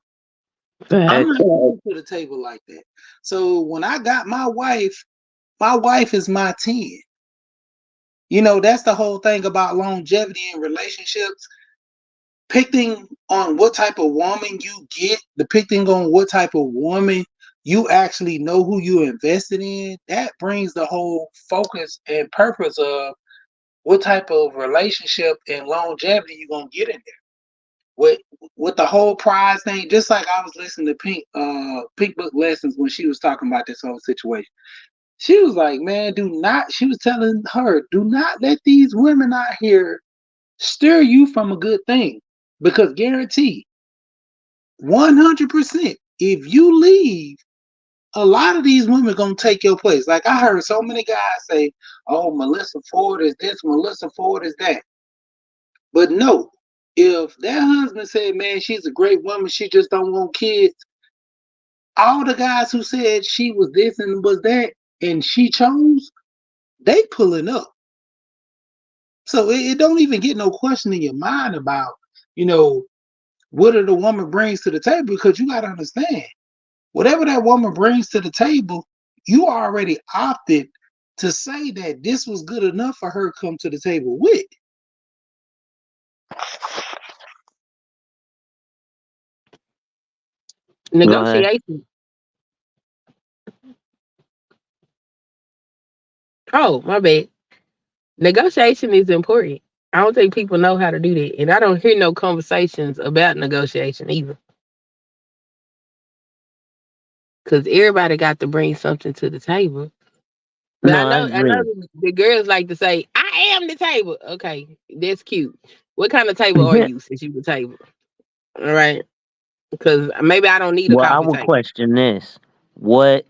I'm not Facts. going to the table like that. So when I got my wife is my 10. You know, that's the whole thing about longevity in relationships. Depicting on what type of woman you get, depicting on what type of woman you actually know who you invested in, that brings the whole focus and purpose of what type of relationship and longevity you're gonna get in there. With with the whole prize thing, just like I was listening to Pink Book Lessons when she was talking about this whole situation. She was like, man, do not, she was telling her, do not let these women out here steer you from a good thing. Because guarantee 100%, if you leave, a lot of these women gonna take your place. Like I heard so many guys say, "Oh, Melissa Ford is this, Melissa Ford is that." But no, if that husband said, "Man, she's a great woman, she just don't want kids," all the guys who said she was this and was that, and she chose, they pulling up. So it don't even get no question in your mind about, you know, what the woman brings to the table because you got to understand whatever that woman brings to the table, you already opted to say that this was good enough for her to come to the table with. Go ahead. Negotiation. Oh, my bad. Negotiation is important. I don't think people know how to do that. And I don't hear no conversations about negotiation either. Because everybody got to bring something to the table. But No, I I know agree. the girls like to say, I am the table. Okay, that's cute. What kind of table are you since you the table? All right. Because maybe I don't need a Well, I coffee would table. question this. What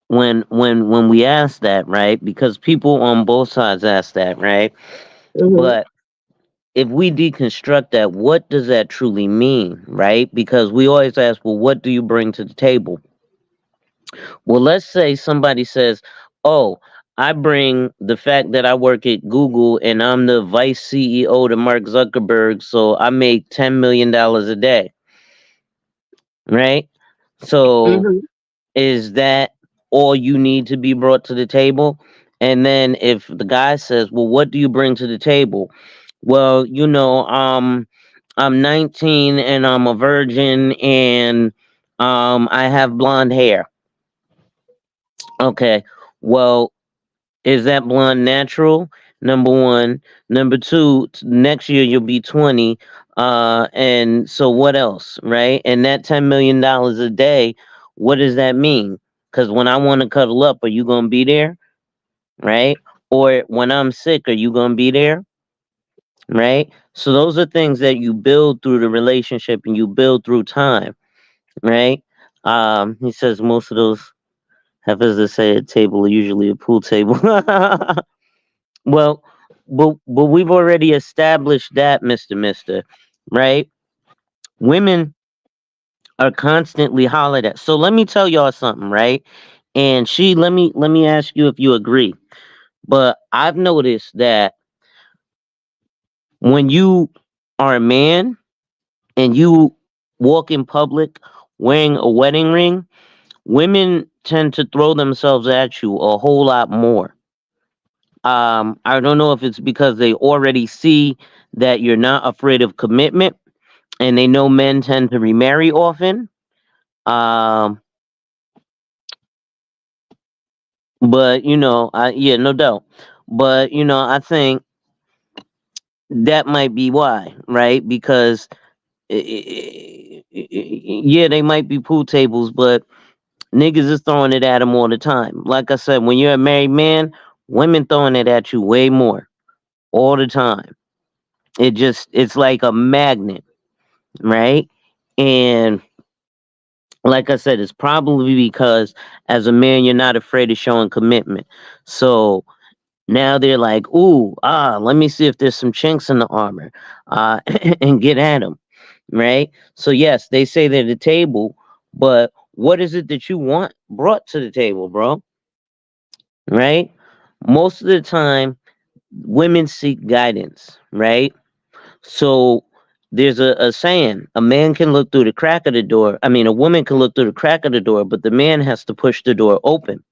when we ask that, right? Because people on both sides ask that, right? Hmm. But if we deconstruct that, what does that truly mean, right? Because we always ask, well, what do you bring to the table? Well, let's say somebody says, oh, I bring the fact that I work at Google and I'm the vice CEO to Mark Zuckerberg, so I make $10 million a day, right? So Hmm. is that all you need to be brought to the table? And then if the guy says, well, what do you bring to the table? Well, I'm 19 and I'm a virgin and I have blonde hair. Okay. Well, is that blonde natural? Number one. Number two, next year you'll be 20. And so what else, right? And that $10 million a day, what does that mean? Because when I want to cuddle up, are you going to be there? Right? Or when I'm sick, are you going to be there? Right? So those are things that you build through the relationship and you build through time, right? He says most of those have, as I say, a table are usually a pool table. Well, but we've already established that, Mister. right? Women are constantly hollered at. So let me tell y'all something, right? And let me ask you if you agree. But I've noticed that when you are a man and you walk in public wearing a wedding ring, women tend to throw themselves at you a whole lot more. I don't know if it's because they already see that you're not afraid of commitment and they know men tend to remarry often. Um, but yeah, no doubt. But I think that might be why, right? Because yeah, they might be pool tables, but niggas is throwing it at them all the time. Like I said, when you're a married man, women throwing it at you way more all the time. It's like a magnet, right? And like I said, it's probably because as a man, you're not afraid of showing commitment. So now they're like, ooh, let me see if there's some chinks in the armor, and get at them, right? So yes, they say they're the table, but what is it that you want brought to the table, bro? Right? Most of the time, women seek guidance, right? So there's a saying: a man can look through the crack of the door. I mean, a woman can look through the crack of the door, but the man has to push the door open.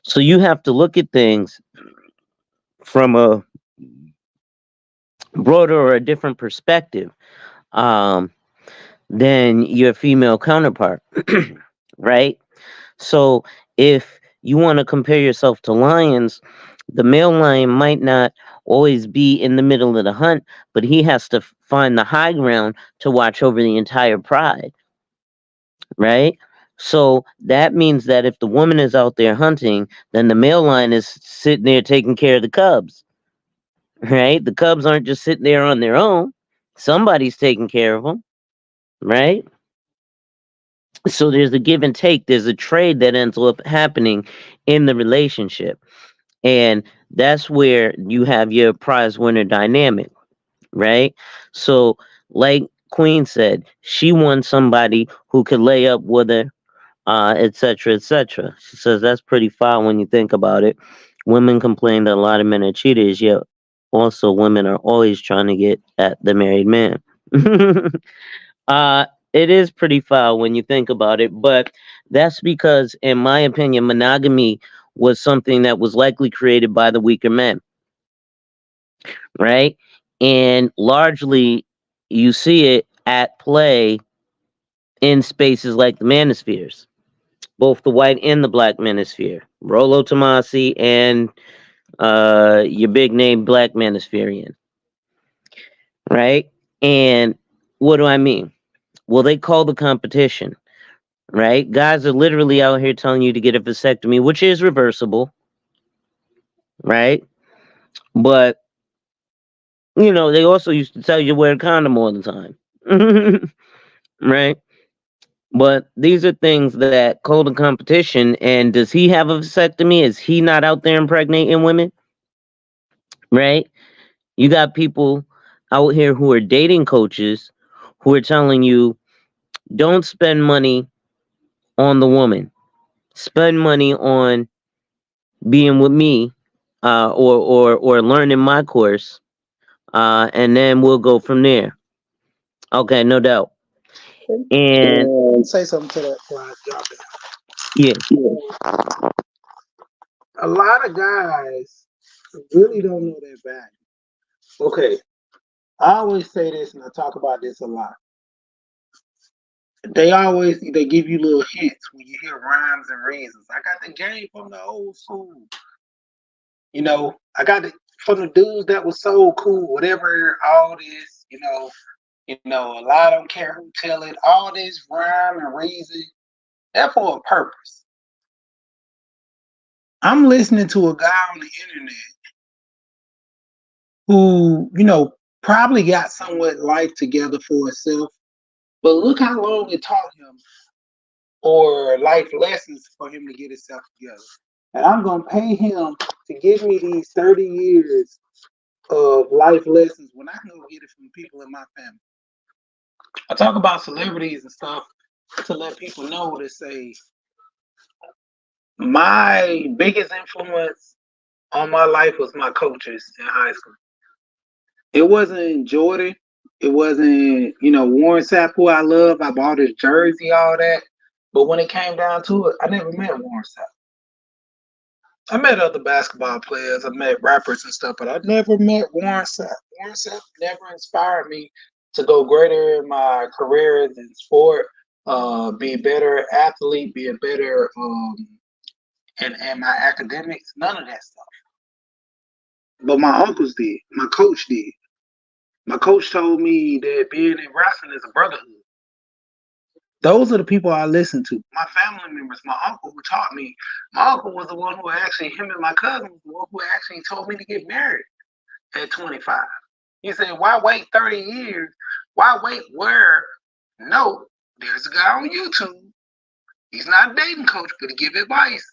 So you have to look at things from a broader or a different perspective, um, than your female counterpart, right? So if you want to compare yourself to lions, the male lion might not always be in the middle of the hunt, but he has to find the high ground to watch over the entire pride, right? So that means that if the woman is out there hunting, then the male lion is sitting there taking care of the cubs, right? The cubs aren't just sitting there on their own. Somebody's taking care of them, right? So there's a give and take. There's a trade that ends up happening in the relationship. And that's where you have your prize winner dynamic, right? So, like Queen said, she wants somebody who could lay up with her, etc., etc. She says that's pretty foul when you think about it. Women complain that a lot of men are cheaters, yet also women are always trying to get at the married man. uh, it is pretty foul when you think about it, but that's because, in my opinion, monogamy was something that was likely created by the weaker men, right? And largely, you see it at play in spaces like the manospheres, both the white and the black manosphere. Rollo Tomasi and your big name black manospherian, right? And what do I mean? Well, they call the competition, right? Guys are literally out here telling you to get a vasectomy, which is reversible, right? But they also used to tell you to wear a condom all the time, right? But these are things that call the competition. And does he have a vasectomy? Is he not out there impregnating women, right? You got people out here who are dating coaches who are telling you don't spend money on the woman, spend money on being with me, or learning my course, and then we'll go from there. Okay, no doubt. And Say something to that before I drop yeah, it. A lot of guys really don't know their value. Okay, I always say this and I talk about this a lot. They give you little hints when you hear rhymes and reasons. I got the game from the old school. I got it from the dudes that was so cool. Whatever, all this. A lie don't care who tell it. All this rhyme and reason. They're for a purpose. I'm listening to a guy on the internet who, probably got somewhat life together for himself. But look how long it taught him or life lessons for him to get himself together. And I'm gonna pay him to give me these 30 years of life lessons when I can go get it from people in my family. I talk about celebrities and stuff to let people know to say my biggest influence on my life was my coaches in high school. It wasn't Jordan. It wasn't, Warren Sapp, who I love. I bought his jersey, all that. But when it came down to it, I never met Warren Sapp. I met other basketball players. I met rappers and stuff, but I never met Warren Sapp. Warren Sapp never inspired me to go greater in my career in sport, be a better athlete, be a better and my academics, none of that stuff. But my uncles did. My coach did. My coach told me that being in wrestling is a brotherhood. Those are the people I listen to. My family members, my uncle who taught me. My uncle was the one who actually, him and my cousin was the one who actually told me to get married at 25. He said, why wait 30 years? Why wait where? No, there's a guy on YouTube. He's not a dating coach, but he give advice.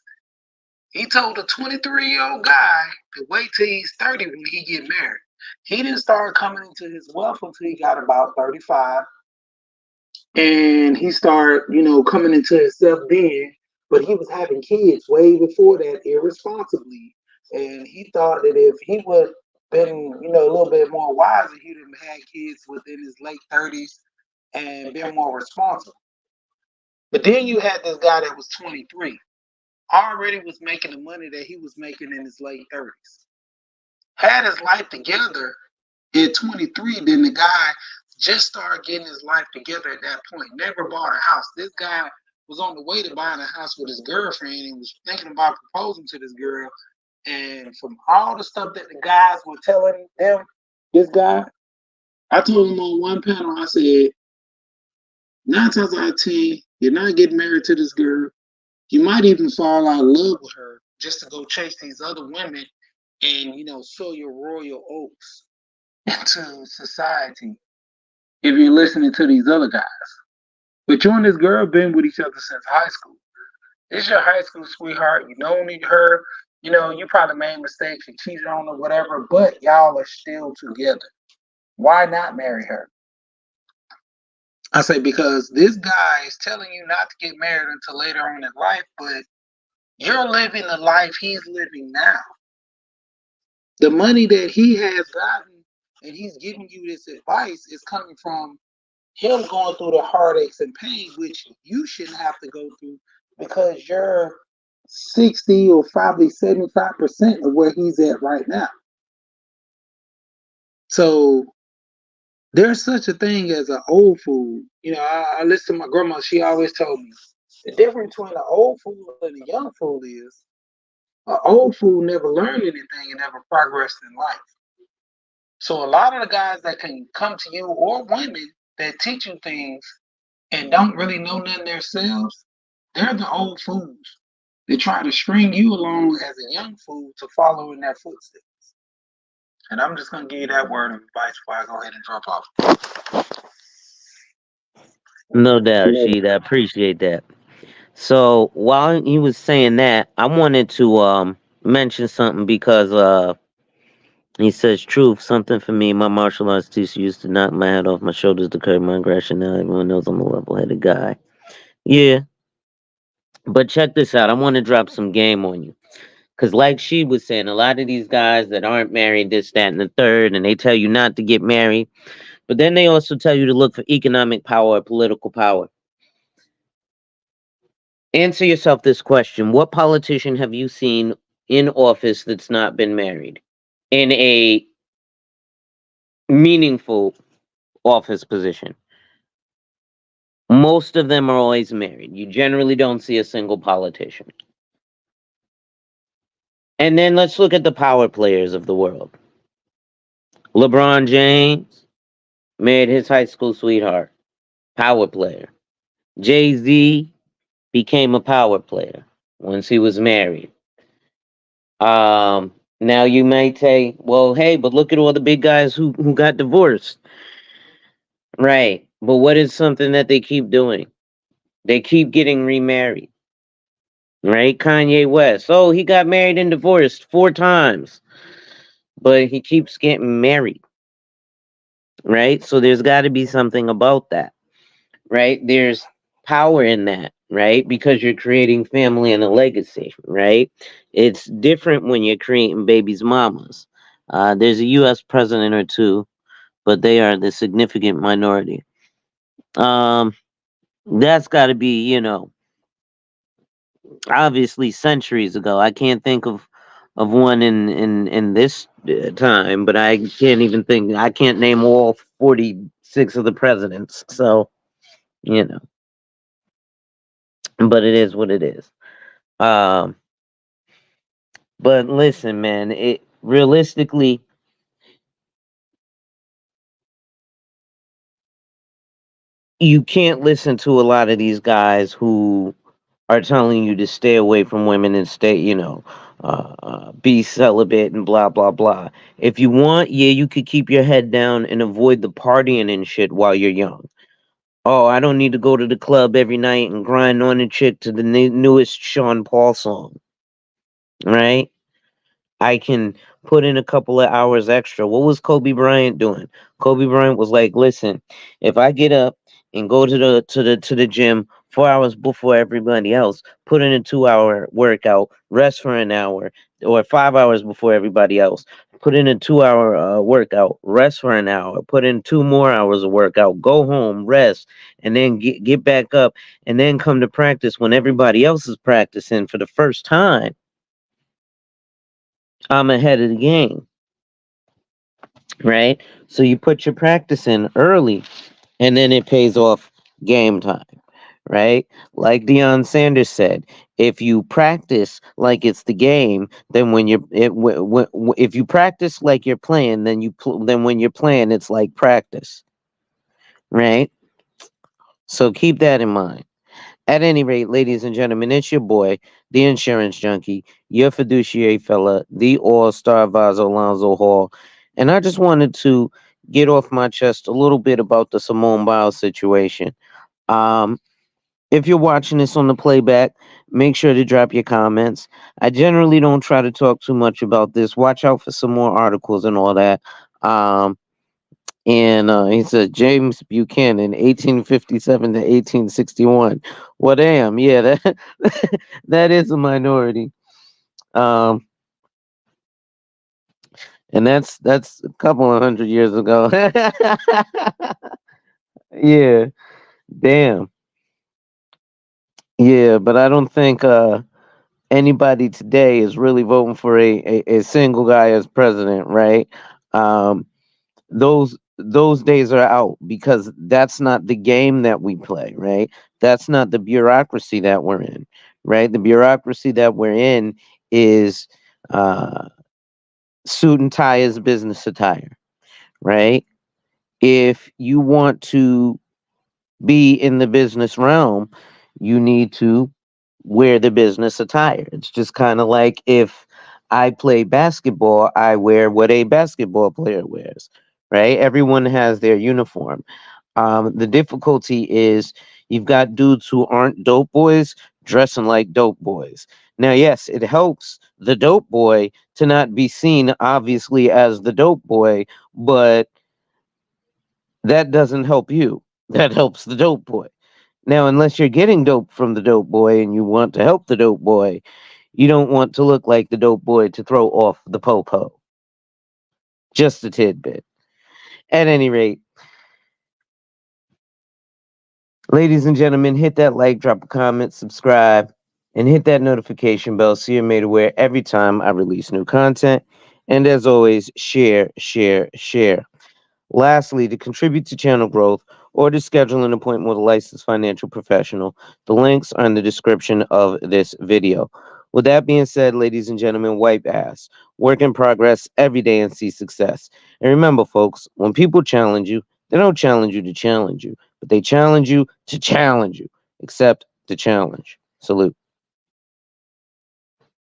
He told a 23-year-old guy to wait till he's 30 when he get married. He didn't start coming into his wealth until he got about 35. And he started, coming into himself then, but he was having kids way before that irresponsibly. And he thought that if he would been, a little bit more wiser, he'd have had kids within his late 30s and been more responsible. But then you had this guy that was 23, already was making the money that he was making in his late 30s. Had his life together at 23, then the guy just started getting his life together at that point. Never bought a house. This guy was on the way to buying a house with his girlfriend. He was thinking about proposing to this girl. And from all the stuff that the guys were telling them, this guy, I told him on one panel, I said, 9 times out of 10, you're not getting married to this girl. You might even fall out of love with her just to go chase these other women and, sow your royal oats into society if you're listening to these other guys. But you and this girl been with each other since high school. It's your high school sweetheart. You know her. You probably made mistakes. You cheated on her, whatever. But y'all are still together. Why not marry her? I say because this guy is telling you not to get married until later on in life, but you're living the life he's living now. The money that he has gotten and he's giving you this advice is coming from him going through the heartaches and pain, which you shouldn't have to go through because you're 60 or probably 75% of where he's at right now. So there's such a thing as an old fool. I listen to my grandma, she always told me the difference between an old fool and a young fool is an old fool never learned anything and never progressed in life. So a lot of the guys that can come to you or women that teach you things and don't really know nothing themselves, they're the old fools. They try to string you along as a young fool to follow in their footsteps. And I'm just gonna give you that word of advice before I go ahead and drop off. No doubt, Sheet. I appreciate that. So while he was saying that, I wanted to mention something because he says truth, something for me. My martial arts teacher used to knock my head off my shoulders to curb my aggression. Now everyone knows I'm a level headed guy. Yeah, but check this out. I want to drop some game on you. Because, like she was saying, a lot of these guys that aren't married, this, that, and the third, and they tell you not to get married, but then they also tell you to look for economic power or political power. Answer yourself this question. What politician have you seen in office that's not been married? In a meaningful office position? Most of them are always married. You generally don't see a single politician. And then let's look at the power players of the world. LeBron James married his high school sweetheart, power player. Jay-Z became a power player once he was married. Now you might say, well, hey, but look at all the big guys who got divorced. Right. But what is something that they keep doing? They keep getting remarried. Right? Kanye West. Oh, he got married and divorced 4 times. but he keeps getting married, right? So there's got to be something about that, right? There's power in that, right? Because you're creating family and a legacy, right? It's different when you're creating babies' mamas. There's a U.S. president or two, but they are the significant minority. Um, that's got to be, obviously centuries ago. I can't think of one in this time, but I can't even think. I can't name all 46 of the presidents. So you know, but it is what it is. Um, but listen, man, it realistically, you can't listen to a lot of these guys who are telling you to stay away from women and stay, be celibate and blah blah blah. If you want, yeah, you could keep your head down and avoid the partying and shit while you're young. Oh, I don't need to go to the club every night and grind on a chick to the newest Sean Paul song, right? I can put in a couple of hours extra. What was Kobe Bryant doing? Kobe Bryant was like, "Listen, if I get up and go to the gym 4 hours before everybody else, put in a 2 hour workout, rest for an hour, or 5 hours before everybody else, put in a 2 hour workout, rest for an hour, put in 2 more hours of workout, go home, rest, and then get back up, and then come to practice when everybody else is practicing for the first time. I'm ahead of the game." Right? So you put your practice in early and then it pays off game time, right? Like Deion Sanders said, if you practice like it's the game, then if you practice like you're playing, then when you're playing it's like practice, right? So keep that in mind. At any rate, ladies and gentlemen, it's your boy, the insurance junkie, your fiduciary fella, the all-star Vazo Alonzo Hall. And I just wanted to get off my chest a little bit about the Simone Biles situation. Um, if you're watching this on the playback, make sure to drop your comments. I generally don't try to talk too much about this. Watch out for some more articles and all that. Um, and he said James Buchanan, 1857 to 1861. Well, damn, yeah, that that is a minority. Um, and that's a couple of 100 years ago. Yeah, damn. Yeah, but I don't think anybody today is really voting for a single guy as president, right? Um, those days are out because that's not the game that we play, right? That's not the bureaucracy that we're in, right? The bureaucracy that we're in is uh, suit and tie is business attire, right? If you want to be in the business realm, you need to wear the business attire. It's just kind of like if I play basketball, I wear what a basketball player wears, right? Everyone has their uniform. The difficulty is you've got dudes who aren't dope boys dressing like dope boys. Now, yes, it helps the dope boy to not be seen obviously as the dope boy, but that doesn't help you. That helps the dope boy. Now, unless you're getting dope from the dope boy and you want to help the dope boy, you don't want to look like the dope boy to throw off the popo. Just a tidbit. At any rate, ladies and gentlemen, hit that like, drop a comment, subscribe, and hit that notification bell so you're made aware every time I release new content. And as always, share, share, share. Lastly, to contribute to channel growth or to schedule an appointment with a licensed financial professional, the links are in the description of this video. With that being said, ladies and gentlemen, wipe ass. Work in progress every day and see success. And remember, folks, when people challenge you, they don't challenge you to challenge you, but they challenge you to challenge you. Accept the challenge. Salute.